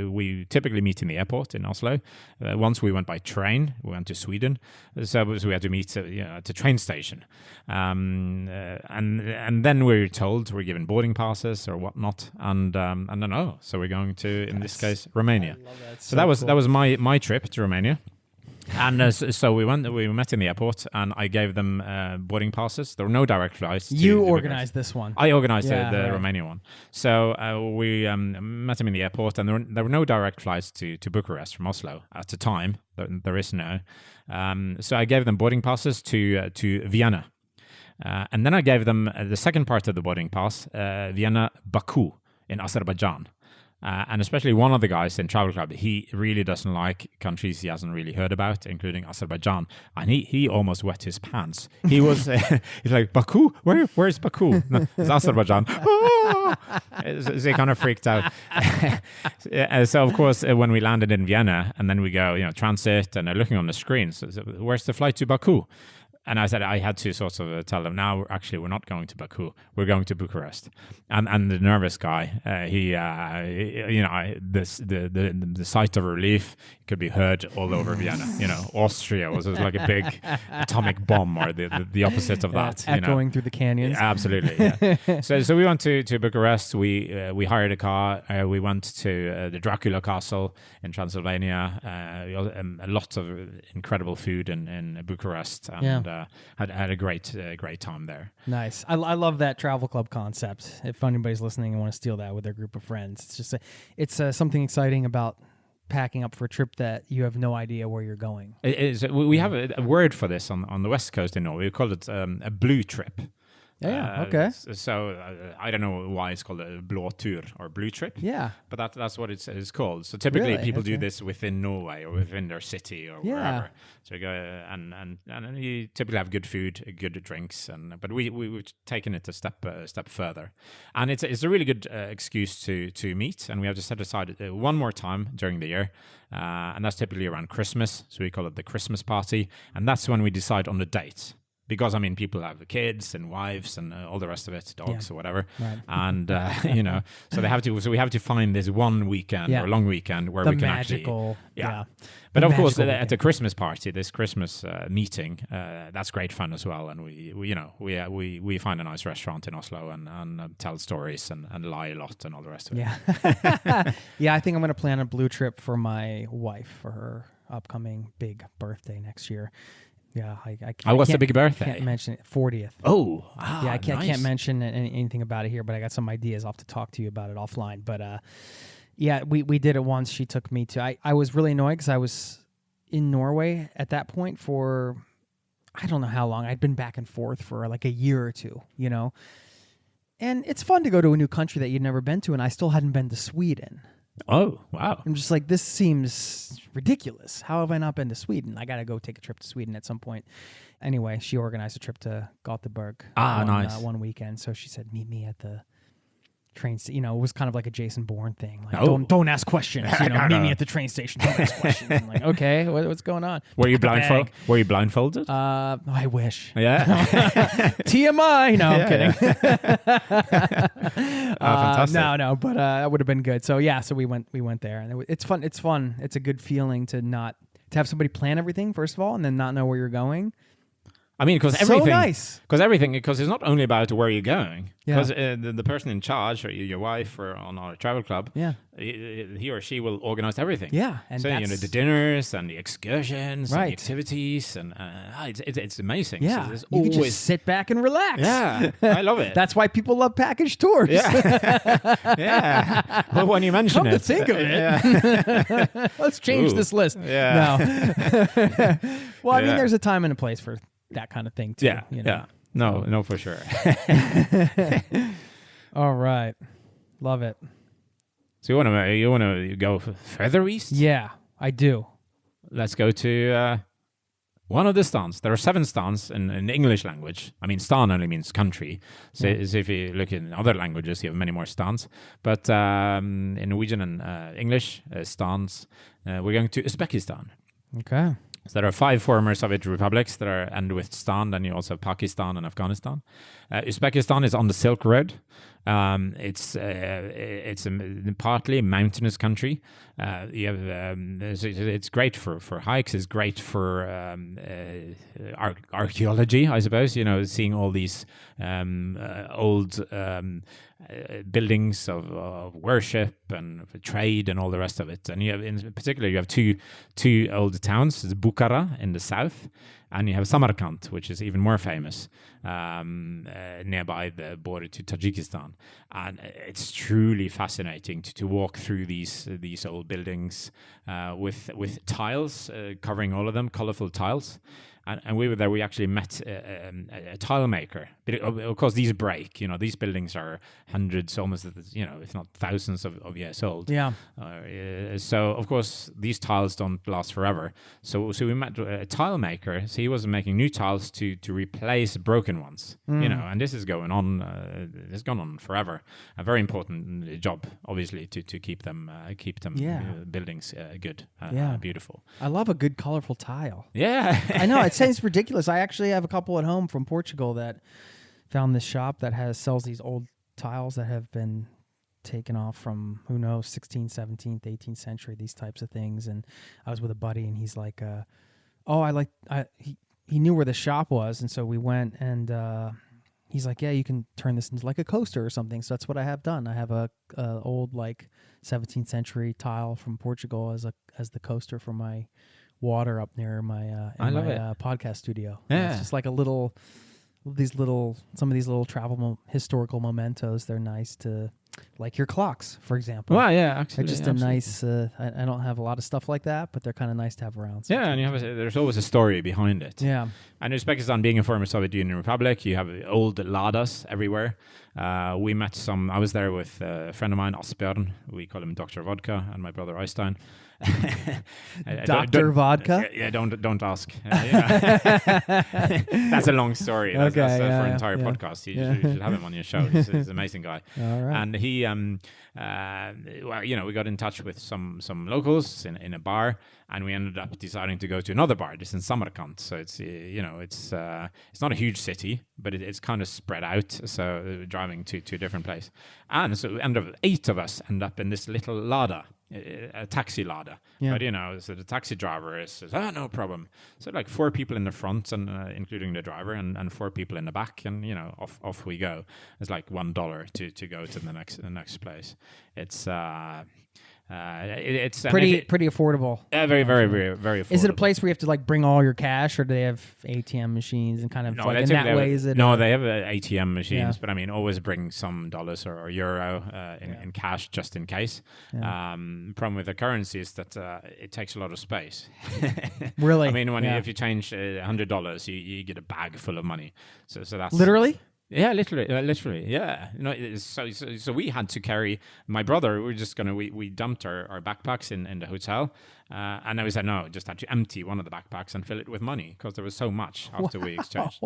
we typically meet in the airport in Oslo. Once we went by train, we went to Sweden, so we had to meet at the train station, and then we're told we're given boarding passes or whatnot, and then so we're going to, in this case, Romania. So that was my trip to Romania. And so we met in the airport, and I gave them boarding passes. There were no direct flights. You organized this one. I organized the Romania one. So we met them in the airport, and there were no direct flights to Bucharest from Oslo at the time. There is no. So I gave them boarding passes to Vienna. And then I gave them the second part of the boarding pass, Vienna, Baku in Azerbaijan. And especially one of the guys in Travel Club, he really doesn't like countries he hasn't really heard about, including Azerbaijan. And he almost wet his pants. He was he's like, Baku? Where's Baku? No, it's Azerbaijan. Oh! So he kind of freaked out. So of course, when we landed in Vienna, and then we go, transit, and they're looking on the screen. So where's the flight to Baku? And I said I had to sort of tell them, now we're not going to Baku, we're going to Bucharest. And the nervous guy, the sight of relief could be heard all over Vienna. Austria was like a big atomic bomb, or the opposite of that. Echoing through the canyons. Yeah, absolutely. Yeah. So we went to Bucharest. We hired a car. We went to the Dracula Castle in Transylvania. A lot of incredible food in Bucharest. And had a great time there. Nice. I love that travel club concept. If anybody's listening and want to steal that with their group of friends, it's just it's something exciting about packing up for a trip that you have no idea where you're going. It is. We have a word for this on the west coast in Norway. We call it a blue trip. Yeah. Okay. So I don't know why it's called a blå tur or blue trip. Yeah. But that's what it's called. So typically Really? people do this within Norway or within their city or wherever. So you go and you typically have good food, good drinks, but we've taken it a step further, and it's a really good excuse to meet, and we have to set aside one more time during the year, and that's typically around Christmas. So we call it the Christmas party, and that's when we decide on the date. Because people have kids and wives and all the rest of it, dogs or whatever, right. And so they have to. So we have to find this one weekend or long weekend where we can magical, actually, But of course, at the Christmas party, this Christmas meeting, that's great fun as well. And we find a nice restaurant in Oslo and tell stories and lie a lot and all the rest of it. Yeah, yeah. I think I'm going to plan a blue trip for my wife for her upcoming big birthday next year. Yeah, what's the big birthday? I can't mention it. 40th. Oh, I can't mention anything about it here, but I got some ideas. I'll have to talk to you about it offline. But we did it once. She took me to. I was really annoyed because I was in Norway at that point for I don't know how long. I'd been back and forth for like a year or two, And it's fun to go to a new country that you'd never been to, and I still hadn't been to Sweden. Oh, wow. I'm just like, this seems ridiculous. How have I not been to Sweden? I got to go take a trip to Sweden at some point. Anyway, she organized a trip to Gothenburg nice. One weekend. So she said, meet me at the train station. It was kind of like a Jason Bourne thing. Like, don't ask questions. Meet me at the train station. Don't ask questions. I'm like, okay, what's going on? Were you blindfolded? Were you blindfolded? I wish. Yeah. TMI. No, I'm kidding. fantastic. No, but that would have been good. So yeah, so we went there, and it's fun. It's fun. It's a good feeling to have somebody plan everything first of all, and then not know where you're going. I mean, because So nice. Because it's not only about where you're going. Yeah. Because the person in charge, or your wife, or on our travel club, Yeah. he or she will organize everything. Yeah, and so the dinners and the excursions, and Right. the activities, and it's amazing. Yeah, so there's you can always just sit back and relax. yeah, I love it. That's why people love package tours. yeah, yeah. Well, when you mention Come it, to think of it. yeah. Let's change Ooh. this list. Yeah. No. Well, I mean, Yeah. there's a time and a place for that kind of thing too. yeah, you know? yeah. No, for sure. All right. Love it. So you wanna go further east? Yeah, I do. Let's go to one of the stans. There are 7 stans in the English language. I mean, stan only means country. So if you look in other languages, you have many more stans. But in Norwegian and English, stans, we're going to Uzbekistan. Okay. So there are 5 former Soviet republics that are end with stan. Then you also have Pakistan and Afghanistan. Uzbekistan is on the Silk Road. It's a partly mountainous country. It's great for hikes. It's great for archaeology, I suppose. Seeing all these old buildings of worship and for trade and all the rest of it. And in particular, you have two old towns. It's Bukhara in the south, and you have Samarkand, which is even more famous, nearby the border to Tajikistan. And it's truly fascinating to walk through these old buildings with tiles covering all of them, colorful tiles. And we were there. We actually met a tile maker. But of course, these break. These buildings are hundreds, almost, if not thousands of years old. Yeah. So of course, these tiles don't last forever. So we met a tile maker. So he was making new tiles to replace broken ones. And this is going on. It's gone on forever. A very important job, obviously, to keep them buildings good, beautiful. I love a good colorful tile. Yeah, I know, it seems ridiculous. I actually have a couple at home from Portugal that found this shop that sells these old tiles that have been taken off from, who knows, 16th, 17th, 18th century, these types of things. And I was with a buddy, and he's like, he knew where the shop was, and so we went, and he's like, yeah, you can turn this into like a coaster or something. So that's what I have done. I have a old like 17th century tile from Portugal as the coaster for my water up near my podcast studio. Yeah. It's just like some of these little historical mementos. They're nice to, like your clocks, for example. Well, yeah, They're actually, just a nice. I don't have a lot of stuff like that, but they're kind of nice to have around. Yeah, and there's always a story behind it. Yeah. And Uzbekistan being a former Soviet Union republic, you have old ladas everywhere. We met I was there with a friend of mine, Asbjørn. We call him Dr. Vodka, and my brother Eystein. Dr. Vodka? Yeah, don't ask. That's a long story. That's for an entire podcast. You should have him on your show. He's an amazing guy. All right. And he, we got in touch with some locals in a bar, and we ended up deciding to go to another bar. This in Samarkand. So it's it's not a huge city, but it's kind of spread out. So driving to a different place, and so 8 of us end up in this little lada. A taxi lada, Yeah. but so the taxi driver says, no problem. So like 4 people in the front, and including the driver, and 4 people in the back, and off we go. It's like $1 to go to the next place. It's it's pretty affordable. very, very, very, very affordable. Is it a place where you have to like bring all your cash, or do they have ATM machines and kind of No, like in they that have- way? Is it? No, they have ATM machines, Yeah. but I mean, always bring some dollars or euro in cash just in case. Yeah. Problem with the currency is that it takes a lot of space. Really? I mean, Yeah. if you change $100, you get a bag full of money. So that's Literally? Yeah, literally, yeah. So we had to carry my brother. We dumped our backpacks in the hotel, and then we said no, just had to empty one of the backpacks and fill it with money because there was so much after we exchanged.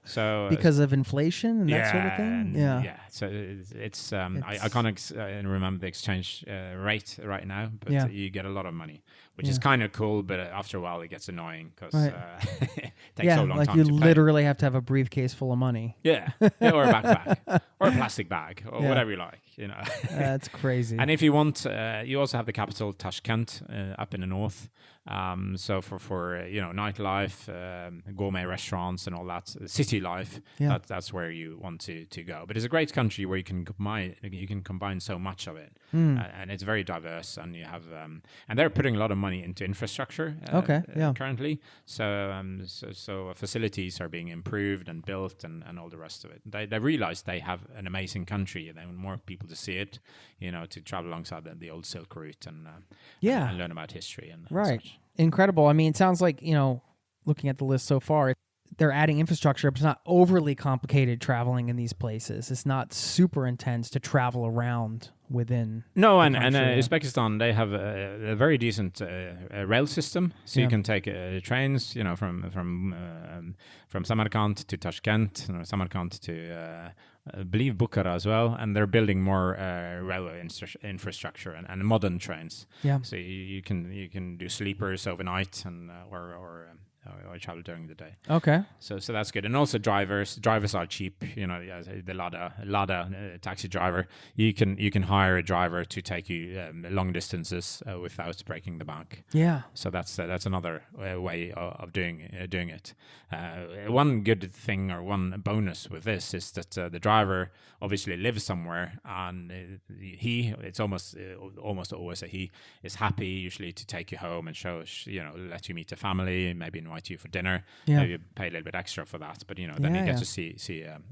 So Because of inflation and that sort of thing? Yeah. So it's I can't remember the exchange rate right now, but you get a lot of money, which is kind of cool. But after a while, it gets annoying because it takes so long like time you to pay. literally have to have a briefcase full of money. Yeah, or a backpack. or a plastic bag, or whatever you like. That's crazy. And if you want, you also have the capital Tashkent up in the north. So for nightlife, gourmet restaurants, and all that city life, that's where you want to go. But it's a great country where you can combine so much of it, and it's very diverse. And you have and they're putting a lot of money into infrastructure. Currently, so facilities are being improved and built, and all the rest of it. They realize they have an amazing country, and they want more people to see it. To travel alongside the old Silk Route and learn about history and such. Incredible. I mean, it sounds like, looking at the list so far, they're adding infrastructure, but it's not overly complicated traveling in these places. It's not super intense to travel around within. No, and Uzbekistan, they have a very decent rail system. So you can take trains, from Samarkand to Tashkent, Samarkand to I believe Bukhara as well, and they're building more railway infrastructure and modern trains. Yeah. So you can do sleepers overnight and or travel during the day. Okay. So that's good, and also drivers are cheap. The Lada taxi driver, you can hire a driver to take you long distances without breaking the bank. Yeah. So that's another way of doing it. One good thing or one bonus with this is that the driver obviously lives somewhere, and it's almost always a he is happy usually to take you home and let you meet the family, maybe invite you for dinner. Maybe you pay a little bit extra for that, but then you get to see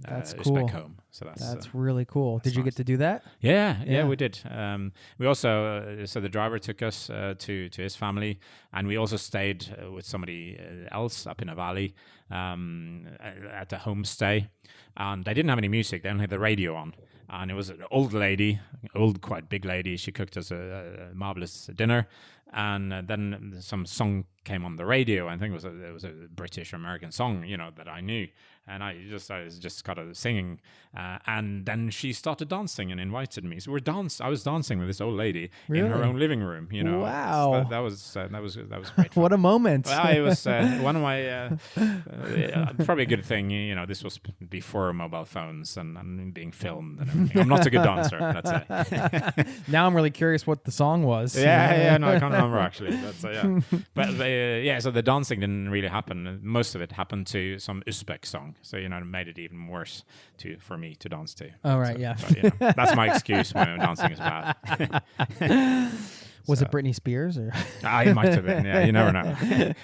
that's Uzbek cool. home. So that's really cool. Did you get to do that? Yeah, we did. We also so the driver took us to his family, and we also stayed with somebody else up in a valley at the homestay, and they didn't have any music. They only had the radio on. And it was an old lady, quite big lady. She cooked us a marvelous dinner, and then some song came on the radio. I think it was a British or American song, that I knew, and I just got singing, and then she started dancing and invited me. So I was dancing with this old lady in her own living room. Wow, so that was great. What a moment! It was one of my probably a good thing. This was before mobile phones and being filmed and everything. I'm not a good dancer, let's say. Now I'm really curious what the song was. No, I can't remember actually. But so the dancing didn't really happen. Most of it happened to some Uzbek song, so it made it even worse for me to dance to. Oh right, yeah. But, that's my excuse when dancing is bad. Was it Britney Spears or? It might have been. Yeah, you never know.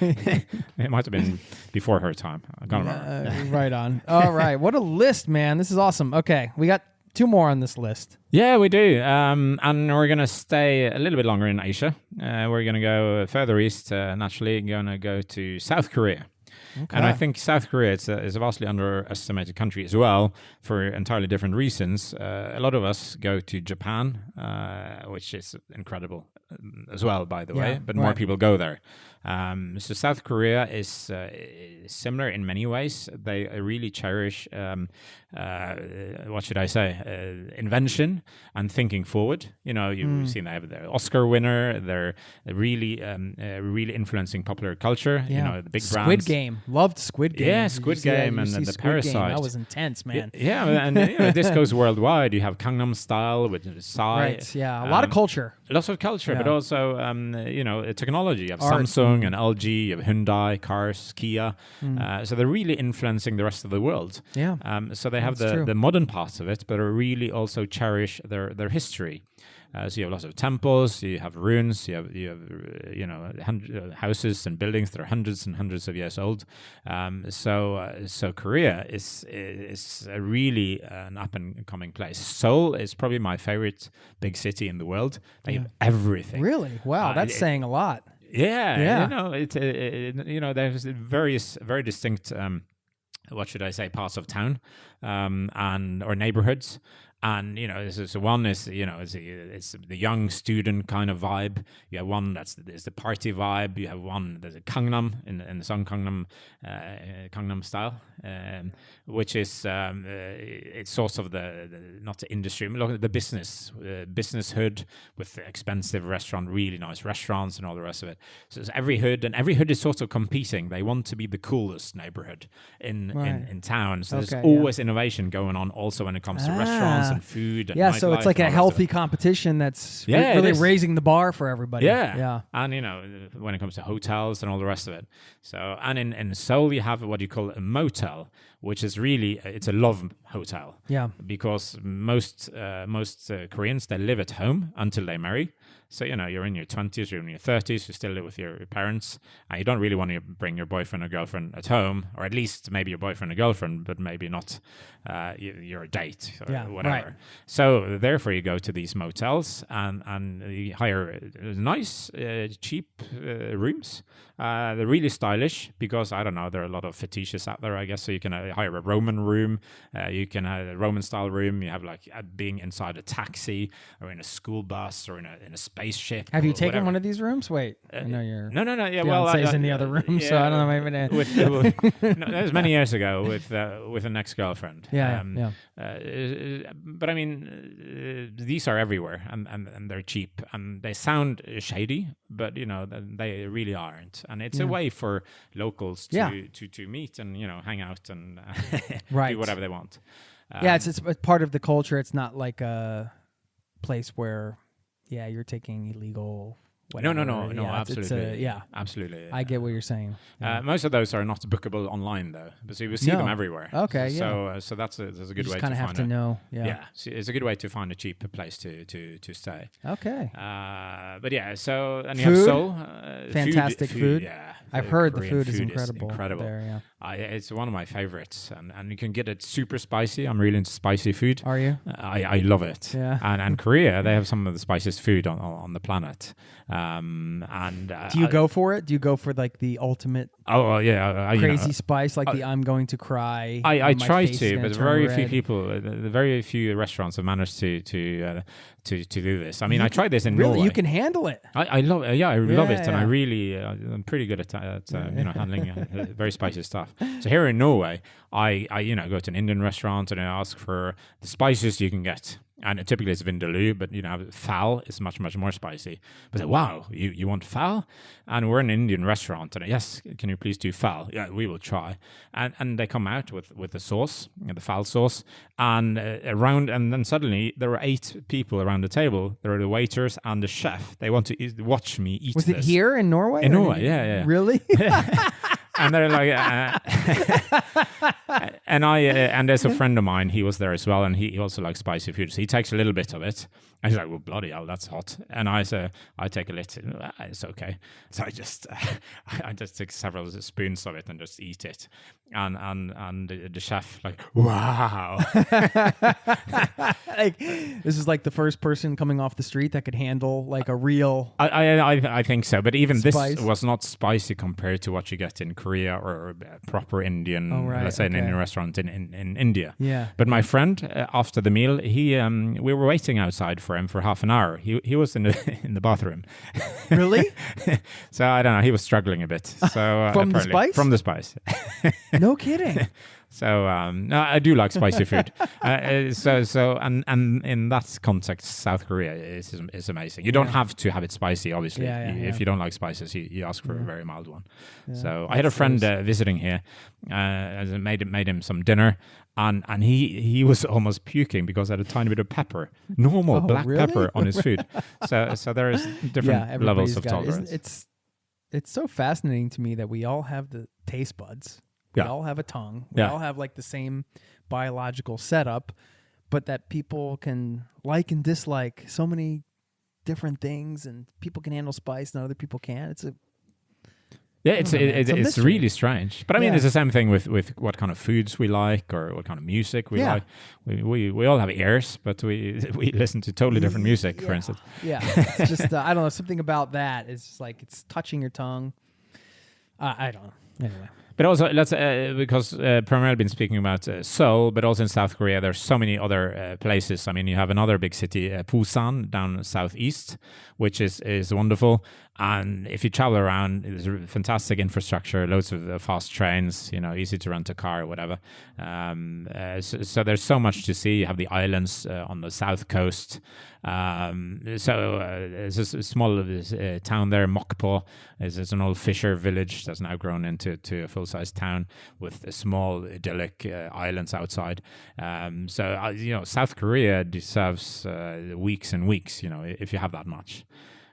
It might have been before her time. I can't remember. Right on. All right, what a list, man! This is awesome. Okay, we got 2 more on this list. Yeah, we do. And we're going to stay a little bit longer in Asia. We're going to go further east, naturally, going to go to South Korea. Okay. And I think South Korea is a vastly underestimated country as well for entirely different reasons. A lot of us go to Japan, which is incredible as well, by the way, but more people go there. So South Korea is similar in many ways. They really cherish, what should I say, invention and thinking forward. You've seen they have their Oscar winner. They're really influencing popular culture. The big brands. Squid Game. Loved Squid Game. Yeah, Squid Game and the Parasite. Game. That was intense, man. Yeah, and this goes worldwide. You have Gangnam Style with Psy. Right, yeah. A lot of culture. Lots of culture, but also, technology. You have Samsung and LG, you have Hyundai, cars, Kia. So they're really influencing the rest of the world. Yeah. So they have the modern parts of it, but really also cherish their history. So you have lots of temples, you have ruins, you have houses and buildings that are hundreds and hundreds of years old. So Korea is a really an up and coming place. Seoul is probably my favorite big city in the world. They have everything. Really? Wow, that's saying a lot. Yeah. There's various very distinct. What should I say? Parts of town, or neighborhoods, And this is one is it's the young student kind of vibe. You have one there's the party vibe. You have one there's a Gangnam in the song Gangnam style, which is it's sort of the not the industry, look at the business hood with expensive restaurant, really nice restaurants and all the rest of it. So it's every hood is sort of competing. They want to be the coolest neighborhood in town. So there's always innovation going on also when it comes to restaurants and food and so it's like a healthy competition that's really raising the bar for everybody. Yeah. And when it comes to hotels and all the rest of it. So and in Seoul you have what you call a motel, which is really it's a love hotel. Yeah. Because most Koreans, they live at home until they marry. So, you're in your 20s, you're in your 30s, you still live with your parents, and you don't really want to bring your boyfriend or girlfriend at home, or at least maybe your boyfriend or girlfriend, but maybe not your date or whatever. Right. So, therefore, you go to these motels and you hire nice, cheap rooms. They're really stylish because, I don't know, there are a lot of fetishes out there, I guess. So, you can hire a Roman room, you can have a Roman-style room, you have like being inside a taxi or in a school bus or in a spaceship. Have you taken one of these rooms? Wait, I know you're no. Yeah, fiance's in the other room, so I don't know. Maybe that was many years ago with an ex-girlfriend. But I mean, these are everywhere, and they're cheap, and they sound shady, but they really aren't, and it's a way for locals to meet and hang out and do whatever they want. It's part of the culture. It's not like a place where. Yeah, you're taking illegal. Whatever. No, absolutely. It's absolutely. I get what you're saying. Yeah. Most of those are not bookable online, though, so you will see them everywhere. Okay, So that's a good way to kind of have to know. Yeah, so it's a good way to find a cheap place to stay. Okay. But so and you food? have Seoul, fantastic food. Yeah, I've heard the Korean food is incredible. There, it's one of my favorites, and you can get it super spicy. I'm really into spicy food. Are you? I love it. Yeah. And Korea, they have some of the spiciest food on the planet. Do you go for it? Do you go for like the ultimate? Crazy spice, like the I'm going to cry. I try to, but very few people, very few restaurants have managed to do this. I mean, I tried this in Norway. You can handle it. I love, I love it, and I really, I'm pretty good at handling very spicy stuff. So here in Norway, I go to an Indian restaurant and I ask for the spiciest you can get. And typically it's vindaloo, but phal is much, much more spicy. But wow, you want phal? And we're in an Indian restaurant, and yes, can you please do phal? Yeah, we will try. And they come out with the sauce, the phal sauce, and and then suddenly there were 8 people around the table. There were the waiters and the chef. They want to watch me eat. Was this. it here in Norway? In Norway, yeah. Really? And they're like, and there's a friend of mine. He was there as well, and he also likes spicy food. So he takes a little bit of it, and he's like, "Well, bloody hell, that's hot." And I say, "I take a little. It's okay." So I just take several spoons of it and just eat it. And the chef like, "Wow!" Like this is like the first person coming off the street that could handle like a real. I think so, but even spice. This was not spicy compared to what you get in Korea or proper Indian, let's say an Indian restaurant in India. Yeah. But my friend, after the meal, we were waiting outside for him for half an hour. He was in the bathroom. Really? So I don't know. He was struggling a bit. So from the spice? From the spice. No kidding. So no, I do like spicy food. And in that context, South Korea is amazing. You don't have to have it spicy, obviously. If you don't like spices, you ask for a very mild one. Yeah, so I had a friend visiting here, made him some dinner, and he was almost puking because I had a tiny bit of pepper, normal black pepper on his food. So there is different levels of tolerance. It's so fascinating to me that we all have the taste buds. We all have a tongue. We all have like the same biological setup, but that people can like and dislike so many different things, and people can handle spice and other people can't. It's really strange. But I mean, it's the same thing with what kind of foods we like or what kind of music we like. We all have ears, but we listen to totally different music, for instance. Yeah, it's just I don't know, something about that. It's just like it's touching your tongue. I don't know. Anyway. But also, let's because primarily been speaking about Seoul, but also in South Korea, there's so many other places. I mean, you have another big city, Busan, down southeast, which is wonderful. And if you travel around, there's fantastic infrastructure, loads of fast trains, easy to rent a car or whatever. So there's so much to see. You have the islands on the south coast. There's a small town there, Mokpo. It's an old fisher village that's now grown into a full-size town with a small idyllic islands outside. South Korea deserves weeks and weeks, if you have that much.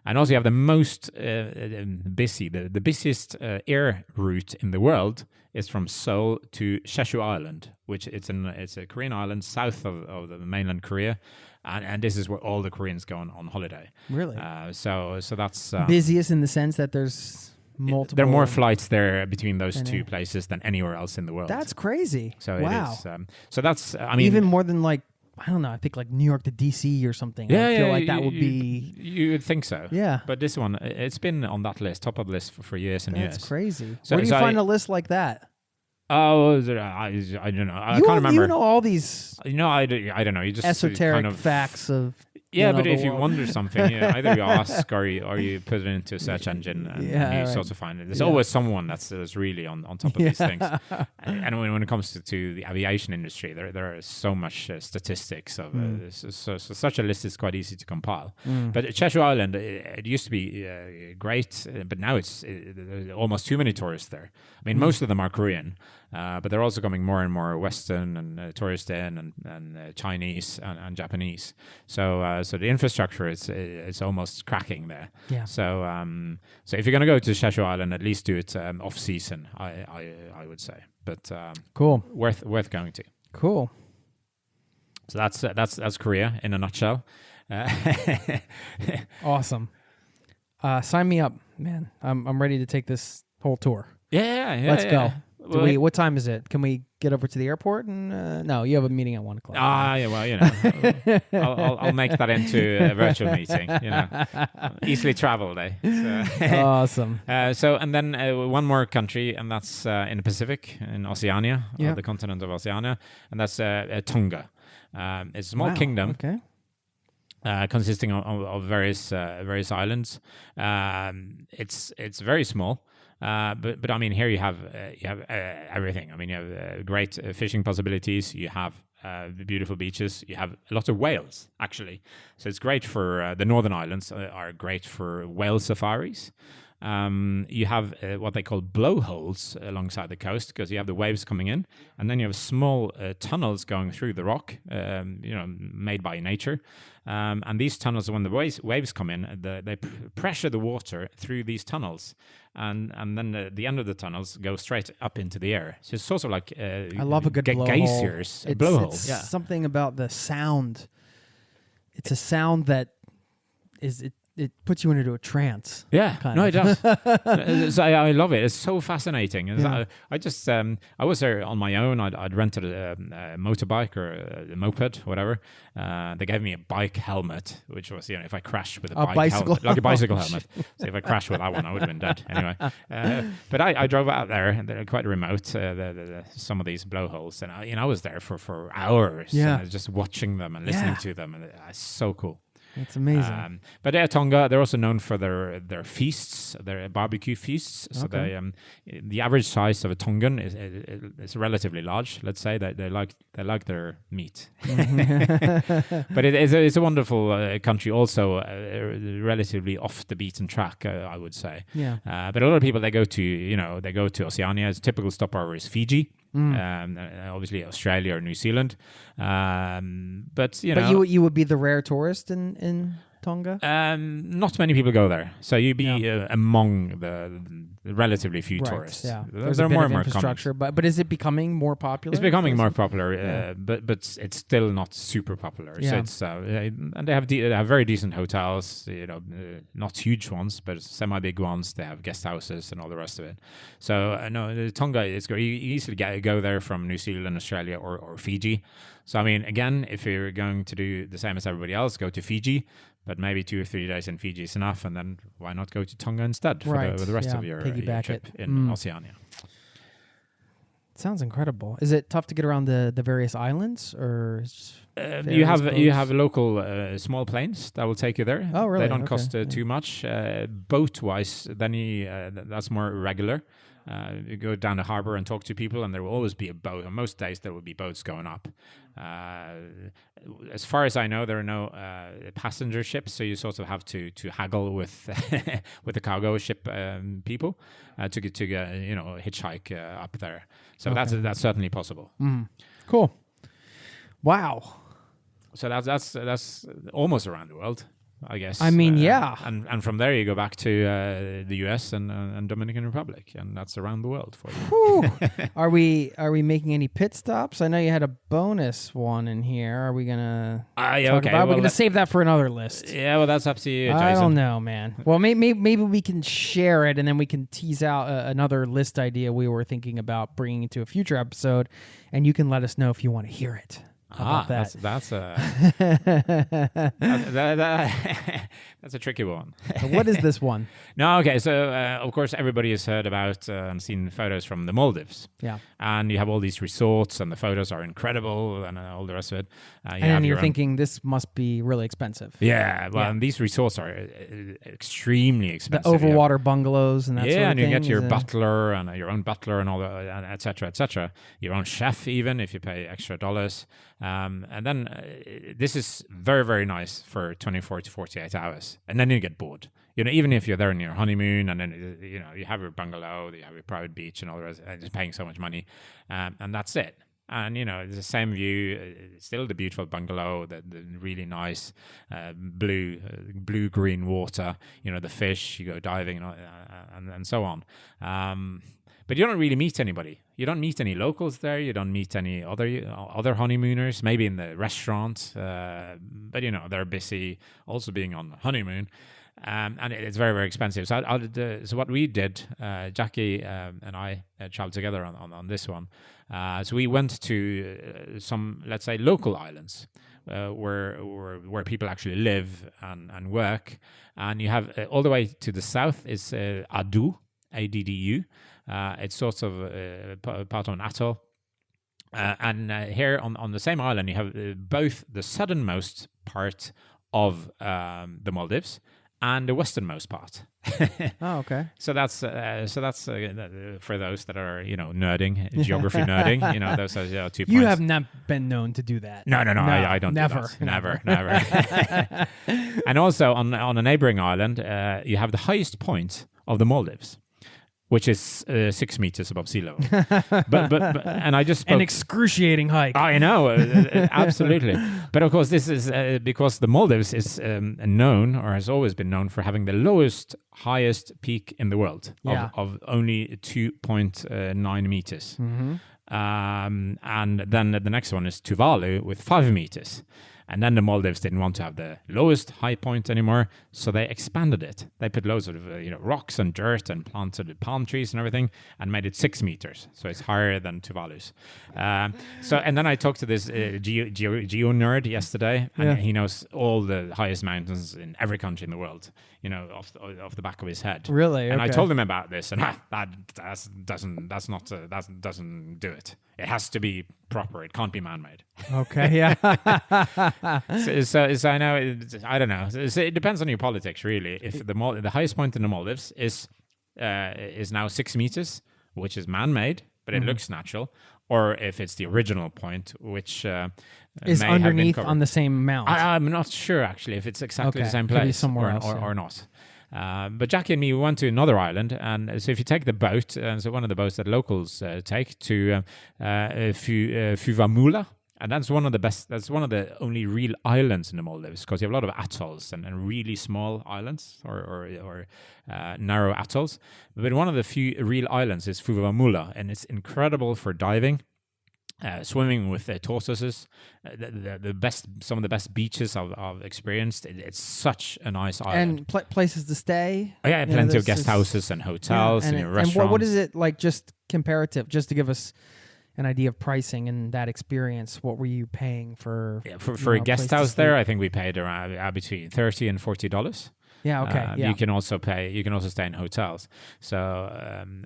And also you have the most the busiest air route in the world is from Seoul to Jeju Island, which it's a Korean island south of the mainland Korea. And this is where all the Koreans go on holiday. Really? So that's... busiest in the sense that there's multiple... There are more flights there between those two places than anywhere else in the world. That's crazy. So wow. It is. So that's... I mean... Even more than like, I don't know, I think like New York to DC or something. I feel like that would be... You would think so. Yeah. But this one, it's been on that list, top of the list for years and years. That's crazy. So, where do you find a list like that? Oh, I don't know. I can't remember. You know all these... I don't know. You just esoteric kind of facts of... Yeah, but if you wonder something, either you ask or you put it into a search engine and you sort of find it. There's always someone that's really on top of these things. And when it comes to the aviation industry, there are so much statistics of so such a list is quite easy to compile. But Jeju Island, it used to be great, but now it's almost too many tourists there. I mean, most of them are Korean, but they're also coming more and more Western and tourist in and Chinese and Japanese. So the infrastructure is almost cracking there. Yeah. So if you're going to go to Jeju Island, at least do it off season. I would say, but cool, worth going to. Cool. So that's Korea in a nutshell. Awesome. Sign me up, man. I'm ready to take this whole tour. Yeah. Let's go. What time is it? Can we get over to the airport? And no, you have a meeting at 1:00. Yeah. Well, I'll make that into a virtual meeting. Easily travel day. So. Awesome. And then one more country, and that's in the Pacific, in Oceania, the continent of Oceania, and that's Tonga. It's a small kingdom. Okay. Consisting of various islands. It's very small. But I mean, here you have everything. I mean, you have great fishing possibilities. You have beautiful beaches. You have a lot of whales, actually. So it's great for the Northern Islands are great for whale safaris. You have what they call blowholes alongside the coast because you have the waves coming in, and then you have small tunnels going through the rock, made by nature. And these tunnels, when the waves come in, they pressure the water through these tunnels, and then the end of the tunnels go straight up into the air. So it's sort of like I love a good blowhole. Geysers, blowhole. It's something about the sound. It's a sound that it puts you into a trance. Yeah, it does. I love it. It's so fascinating. Yeah. I was there on my own. I'd rented a motorbike or a moped, whatever. They gave me a bike helmet, which was, if I crashed with a bicycle helmet, like a bicycle helmet. So if I crashed with that one, I would have been dead anyway. But I drove out there, and they're quite remote. Some of these blowholes, and I was there for hours. Yeah, just watching them and listening to them, and it's so cool. It's amazing. But Tonga, they're also known for their feasts, their barbecue feasts. So the average size of a Tongan is relatively large. Let's say that they like their meat. But it's a wonderful country, also relatively off the beaten track, I would say. Yeah. But a lot of people they go to Oceania. Its typical stopover is Fiji. Obviously Australia or New Zealand, but you would be the rare tourist in Tonga. Not many people go there, so you'd be among the relatively few tourists. Yeah, there's more and more infrastructure, but is it becoming more popular? It's becoming more popular, but it's still not super popular. Yeah. So it's and they have very decent hotels, not huge ones, but semi big ones. They have guest houses and all the rest of it. So no, Tonga is great. You easily go there from New Zealand, Australia, or Fiji. So I mean, again, if you're going to do the same as everybody else, go to Fiji. But maybe 2 or 3 days in Fiji is enough, and then why not go to Tonga instead for the rest of your trip in Oceania? Sounds incredible. Is it tough to get around the various islands, or is just you various have boats? local small planes that will take you there. Oh, really? They don't Okay. cost too much. Boat wise, then that's more regular. You go down the harbor and talk to people, and there will always be a boat. On most days, there will be boats going up. As far as I know, there are no passenger ships, so you sort of have to haggle with with the cargo ship people to get hitchhike up there. So that's certainly possible. Cool. Wow. So that's almost around the world, I guess. I mean, yeah. And from there you go back to the U.S. and Dominican Republic, and that's around the world for you. Whew. Are we making any pit stops? I know you had a bonus one in here. Are we gonna Yeah, talk okay. about? We're Well, gonna save that for another list. Yeah, well, that's up to you, Jason. I don't know, man. Well, maybe we can share it, and then we can tease out another list idea we were thinking about bringing into a future episode, and you can let us know if you want to hear it. How about that? That's a tricky one. What is this one? No, okay. So of course everybody has heard about and seen photos from the Maldives. Yeah. And you have all these resorts, and the photos are incredible, and all the rest of it. And then you're thinking this must be really expensive. Yeah, well, Yeah. and these resorts are extremely The expensive. overwater bungalows and that sort of and thing. you get your is butler and your own butler and all that, et cetera, et cetera. Your own chef, even if you pay extra dollars. And then this is very, very nice for 24 to 48 hours. And then you get bored. Even if you're there on your honeymoon, and then, you have your bungalow, you have your private beach and all the rest, and just paying so much money. And that's it. And, it's the same view, still the beautiful bungalow, the really nice blue-green water, the fish, you go diving and so on. But you don't really meet anybody. You don't meet any locals there. You don't meet any other honeymooners, maybe in the restaurant. But, they're busy also being on honeymoon. And it's very, very expensive. So so what we did, Jackie and I traveled together on this one. So we went to some, let's say, local islands where people actually live and work. And you have all the way to the south is Addu, ADDU. It's sort of part of an atoll. And here on the same island, you have both the southernmost part of the Maldives and the westernmost part. Oh, okay. So that's for those that are nerding, geography nerding. Those are 2 points. You have not been known to do that. No, I don't. Never. Do that. Never. And also on a neighboring island, you have the highest point of the Maldives, which is 6 meters above sea level. but and I just spoke. An excruciating hike. I know, absolutely. But of course, this is because the Maldives is known, or has always been known, for having the highest peak in the world of only 2.9 meters. Mm-hmm. And then the next one is Tuvalu with 5 meters. And then the Maldives didn't want to have the lowest high point anymore, so they expanded it. They put loads of rocks and dirt and planted palm trees and everything, and made it 6 meters. So it's higher than Tuvalu's. And then I talked to this geo nerd yesterday, and he knows all the highest mountains in every country in the world. Off the back of his head. Really? And I Okay. told him about this, and that doesn't do it. It has to be proper. It can't be man-made. Okay, yeah. So I know. I don't know. It depends on your politics, really. If the highest point in the Maldives is now 6 meters, which is man-made, but it looks natural, or if it's the original point, which Is may have been underneath covered. on the same mount. I'm not sure actually if it's exactly Okay, the same could be place somewhere or, else, or, yeah. or not. But Jackie and me went to another island, and so if you take the boat, and so one of the boats that locals take to Fuvahmulah, and that's one of the best. That's one of the only real islands in the Maldives, because you have a lot of atolls and really small islands or narrow atolls. But one of the few real islands is Fuvahmulah, and it's incredible for diving. Swimming with tortoises, the best, some of the best beaches I've experienced. It's such a nice island. And places to stay. Oh, yeah, You know, plenty of this guest is- houses and hotels and, restaurants. And what is it like? Just comparative, just to give us an idea of pricing and that experience. What were you paying for? Yeah, for a guest place to house stay? there, I think we paid around between $30 and $40. Yeah, okay, yeah. You can also pay. You can also stay in hotels. So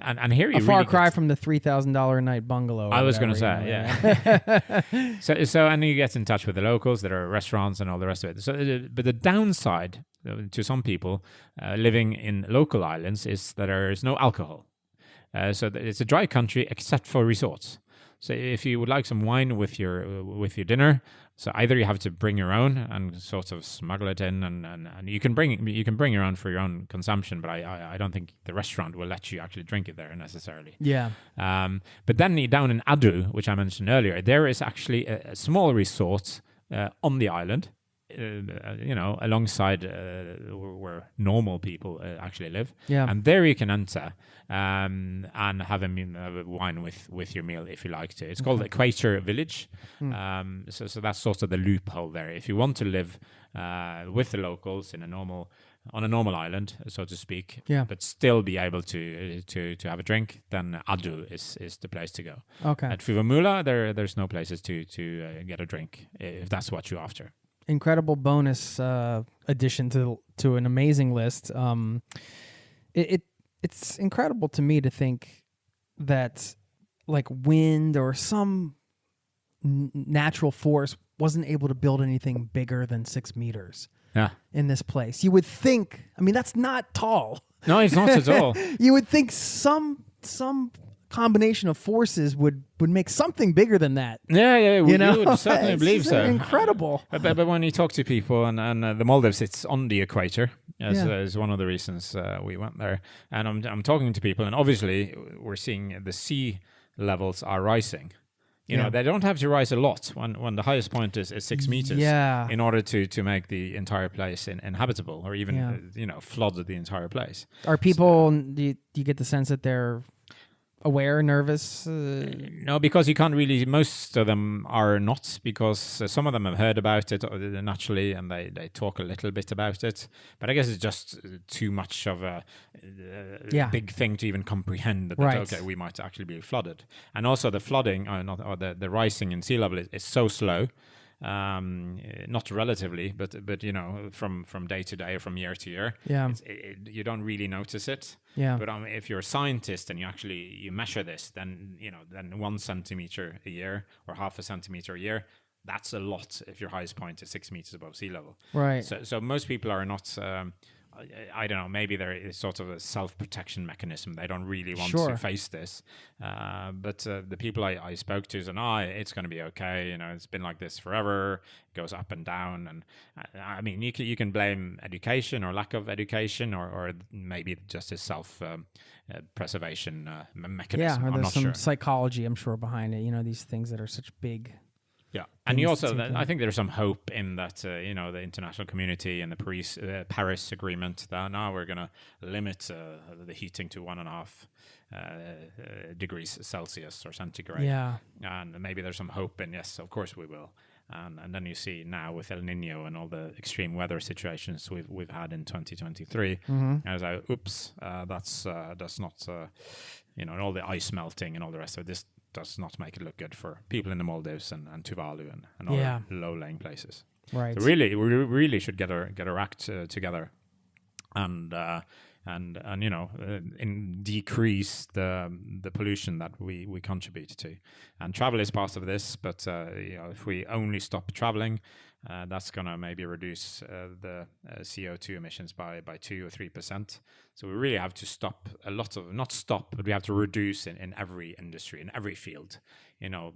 and here you a far really cry get, from the $3,000 a night bungalow. I was going to to say, yeah. so and you get in touch with the locals. There are restaurants and all the rest of it. So, but the downside to some people living in local islands is that there is no alcohol. So it's a dry country except for resorts. So if you would like some wine with your dinner, so either you have to bring your own and sort of smuggle it in, and you can bring your own for your own consumption, but I don't think the restaurant will let you actually drink it there necessarily. Yeah. But then down in Adu, which I mentioned earlier, there is actually a small resort on the island. Alongside where normal people actually live. Yeah. And there you can enter and have a wine with your meal if you like to. It's called Equator Village. So that's sort of the loophole there. If you want to live with the locals on a normal island, so to speak, but still be able to have a drink, then Adu is the place to go. Okay. At Fuvahmulah, there's no places to get a drink if that's what you're after. Incredible bonus addition to an amazing list. It's incredible to me to think that like wind or some natural force wasn't able to build anything bigger than 6 meters in this place. You would think, I mean, that's not tall. No, it's not at all. You would think some combination of forces would make something bigger than that. Yeah, we would certainly believe so. Incredible. But when you talk to people, and the Maldives, it's on the equator, as one of the reasons we went there. And I'm talking to people, and obviously we're seeing the sea levels are rising. You know, they don't have to rise a lot when the highest point is 6 meters in order to make the entire place inhabitable, or even flood the entire place. Are people? Do you get the sense that they're aware, nervous? No, because you can't really. Most of them are not, because some of them have heard about it naturally, and they talk a little bit about it. But I guess it's just too much of a big thing to even comprehend that. Okay, we might actually be flooded, and also the flooding, the rising in sea level is so slow. Not relatively, but from day to day or from year to year, you don't really notice it. But if you're a scientist and you measure this, then 1 centimeter a year or half a centimeter a year, that's a lot if your highest point is 6 meters above sea level. Right. So most people are not. I don't know, maybe there is sort of a self-protection mechanism. They don't really want to face this. But the people I spoke to said, it's going to be okay. It's been like this forever. It goes up and down. And I mean, you can blame education or lack of education, or maybe just a self-preservation mechanism. Yeah, or I'm there's not some sure. psychology, I'm sure, behind it. These things that are such big... Yeah, and you also, I think there's some hope in that, the international community and the Paris Agreement, that now we're going to limit the heating to 1.5 degrees Celsius or centigrade. Yeah. And maybe there's some hope in, yes, of course we will. And then you see now with El Nino and all the extreme weather situations we've had in 2023, I was like, oops, that's not, and all the ice melting and all the rest of it, this does not make it look good for people in the Maldives and Tuvalu and other low-lying places. Right. So we really should get our act together, and decrease the pollution that we contribute to. And travel is part of this, but if we only stop traveling, that's going to maybe reduce the CO2 emissions by 2 or 3%. So we really have to stop not stop, but we have to reduce in every industry, in every field.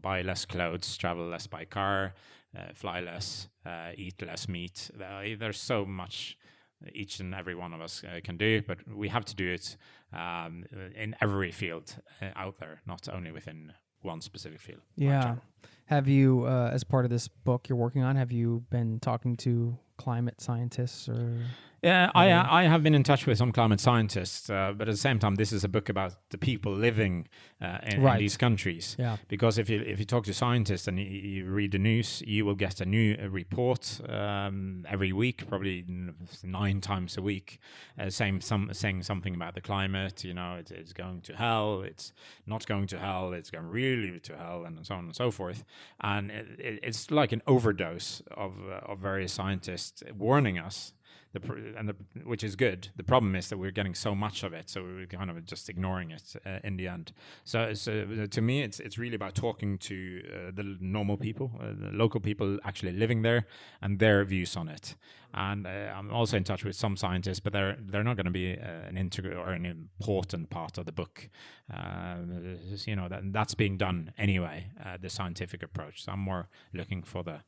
Buy less clothes, travel less by car, fly less, eat less meat. There's so much each and every one of us can do, but we have to do it in every field out there, not only within one specific field. Yeah. Have you, as part of this book you're working on, have you been talking to climate scientists or? Yeah, I have been in touch with some climate scientists, but at the same time, this is a book about the people living in these countries. Yeah. Because if you talk to scientists and you read the news, you will get a new report every week, probably 9 times a week, saying something about the climate. It's going to hell. It's not going to hell. It's going really to hell, and so on and so forth. And it's like an overdose of various scientists just warning us, which is good. The problem is that we're getting so much of it, so we're kind of just ignoring it in the end. So to me, it's really about talking to the normal people, the local people actually living there, and their views on it. And I'm also in touch with some scientists, but they're not going to be an integral or an important part of the book. That's being done anyway, the scientific approach. So I'm more looking for the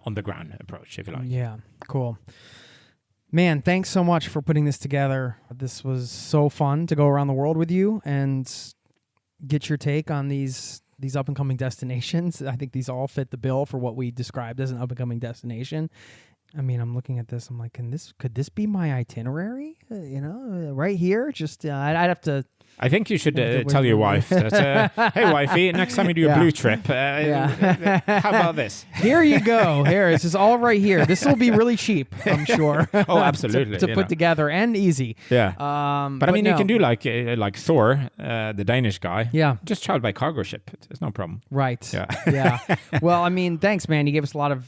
on the ground approach, if you like. Yeah, cool. Man, thanks so much for putting this together. This was so fun to go around the world with you and get your take on these up-and-coming destinations. I think these all fit the bill for what we described as an up-and-coming destination. I mean, I'm looking at this. I'm like, could this be my itinerary? Right here? Just I'd have to. I think you should tell your wife that, hey, wifey, next time you do a blue trip, how about this? Here you go. Here, it's just all right here. This will be really cheap, I'm sure. Oh, absolutely. to put together and easy. Yeah. But I mean, you can do like Thor, the Danish guy. Yeah. Just travel by cargo ship. It's no problem. Right. Yeah. Well, I mean, thanks, man. You gave us a lot of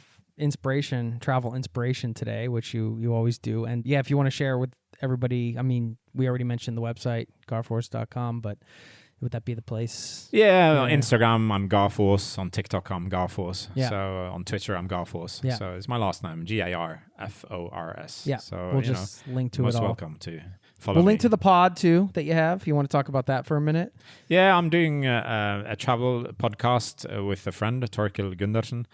travel inspiration today, which you always do. And yeah, if you want to share with everybody, I mean, we already mentioned the website, garfors.com, but would that be the place? Yeah, on Instagram, I'm Garfors. On TikTok, I'm Garfors. Yeah. So on Twitter, I'm Garfors. Yeah. So it's my last name, Garfors. Yeah, So we'll just link to it all. Most welcome to follow We'll me. link to the pod, too, that you have. You want to talk about that for a minute? Yeah, I'm doing a travel podcast with a friend, Torkil Gundersen.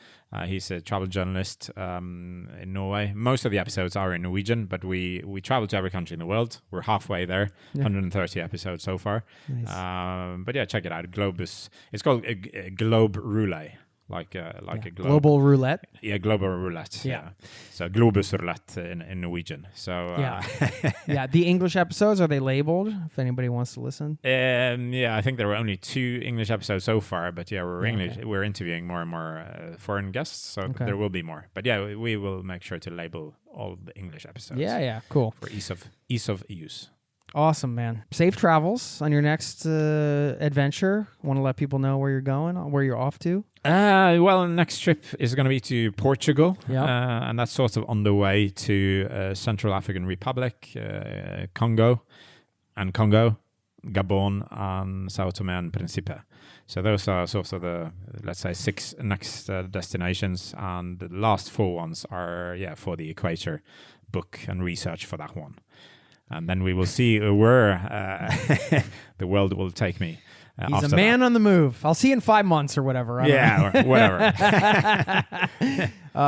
He's a travel journalist in Norway. Most of the episodes are in Norwegian, but we travel to every country in the world. We're halfway there, 130 episodes so far. Nice. But yeah, check it out. Globus. It's called a Globe Roulette. Like a globe. Global roulette. Yeah, global roulette. Yeah. So Globus roulette in Norwegian. So Yeah. The English episodes, are they labeled if anybody wants to listen? I think there were only 2 English episodes so far, but we're English. Okay. We're interviewing more and more foreign guests, so there will be more. But yeah, we will make sure to label all the English episodes. Yeah, cool. For ease of use. Awesome, man. Safe travels on your next adventure. Want to let people know where you're going, where you're off to? Well, the next trip is going to be to Portugal, and that's sort of on the way to Central African Republic, Congo, Gabon, and Sao Tome and Principe. So those are sort of the, let's say, 6 next destinations, and the last 4 ones are, for the Equator book and research for that one. And then we will see where the world will take me. He's a man on the move. I'll see you in 5 months or whatever. Or whatever.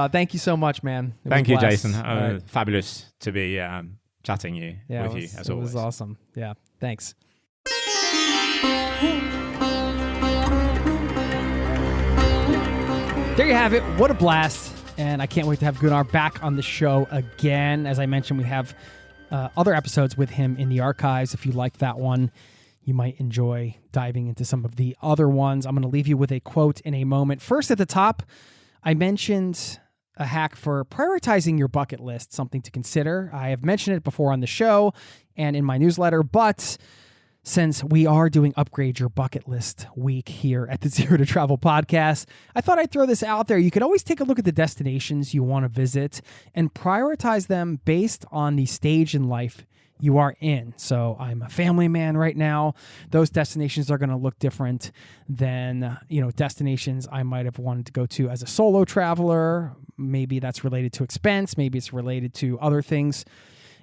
Thank you so much, man. Thank you, Jason. Fabulous to be chatting with you, as always. It was awesome. Yeah, thanks. There you have it. What a blast. And I can't wait to have Gunnar back on the show again. As I mentioned, we have other episodes with him in the archives. If you liked that one, you might enjoy diving into some of the other ones. I'm going to leave you with a quote in a moment. First, at the top, I mentioned a hack for prioritizing your bucket list, something to consider. I have mentioned it before on the show and in my newsletter, but since we are doing Upgrade Your Bucket List week here at the Zero to Travel podcast, I thought I'd throw this out there. You could always take a look at the destinations you want to visit and prioritize them based on the stage in life you are in. So I'm a family man right now. Those destinations are going to look different than, destinations I might have wanted to go to as a solo traveler. Maybe that's related to expense. Maybe it's related to other things.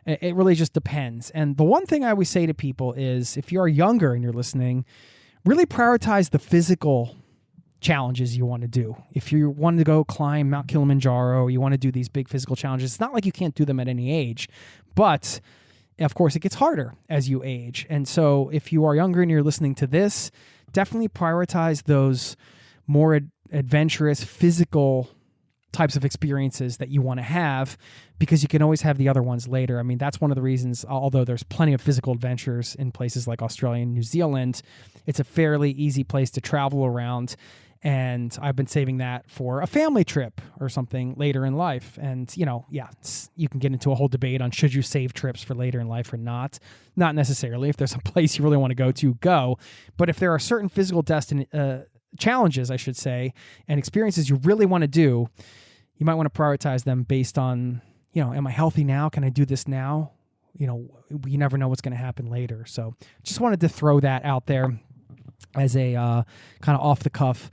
It really just depends. And the one thing I always say to people is, if you're younger and you're listening, really prioritize the physical challenges you want to do. If you want to go climb Mount Kilimanjaro, you want to do these big physical challenges, it's not like you can't do them at any age, but of course it gets harder as you age. And so if you are younger and you're listening to this, definitely prioritize those more adventurous physical types of experiences that you want to have, because you can always have the other ones later. I mean, that's one of the reasons, although there's plenty of physical adventures in places like Australia and New Zealand, it's a fairly easy place to travel around. And I've been saving that for a family trip or something later in life. And, you can get into a whole debate on should you save trips for later in life or not. Not necessarily. If there's a place you really want to go. But if there are certain physical challenges, I should say, and experiences you really want to do, you might want to prioritize them based on, am I healthy now? Can I do this now? You never know what's going to happen later. So just wanted to throw that out there as a kind of off-the-cuff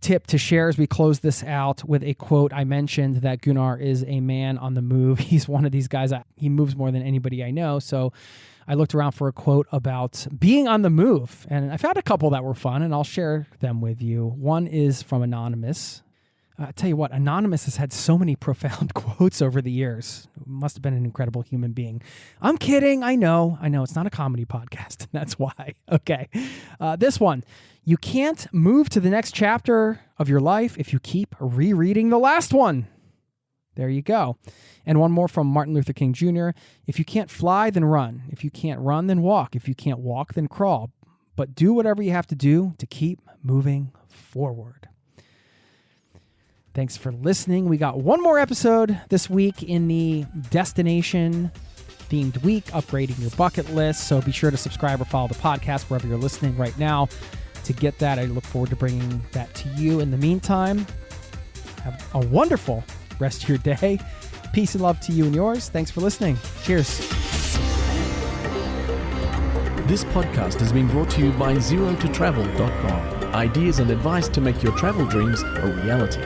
tip to share as we close this out with a quote. I mentioned that Gunnar is a man on the move. He's one of these guys. He moves more than anybody I know. So I looked around for a quote about being on the move, and I found a couple that were fun, and I'll share them with you. One is from Anonymous. I tell you what, Anonymous has had so many profound quotes over the years. Must have been an incredible human being. I'm kidding. I know. It's not a comedy podcast. That's why. Okay. This one. You can't move to the next chapter of your life if you keep rereading the last one. There you go. And one more from Martin Luther King Jr. If you can't fly, then run. If you can't run, then walk. If you can't walk, then crawl. But do whatever you have to do to keep moving forward. Thanks for listening. We got one more episode this week in the destination-themed week, upgrading your bucket list. So be sure to subscribe or follow the podcast wherever you're listening right now to get that. I look forward to bringing that to you. In the meantime, have a wonderful rest of your day. Peace and love to you and yours. Thanks for listening. Cheers. This podcast has been brought to you by ZeroToTravel.com. Ideas and advice to make your travel dreams a reality.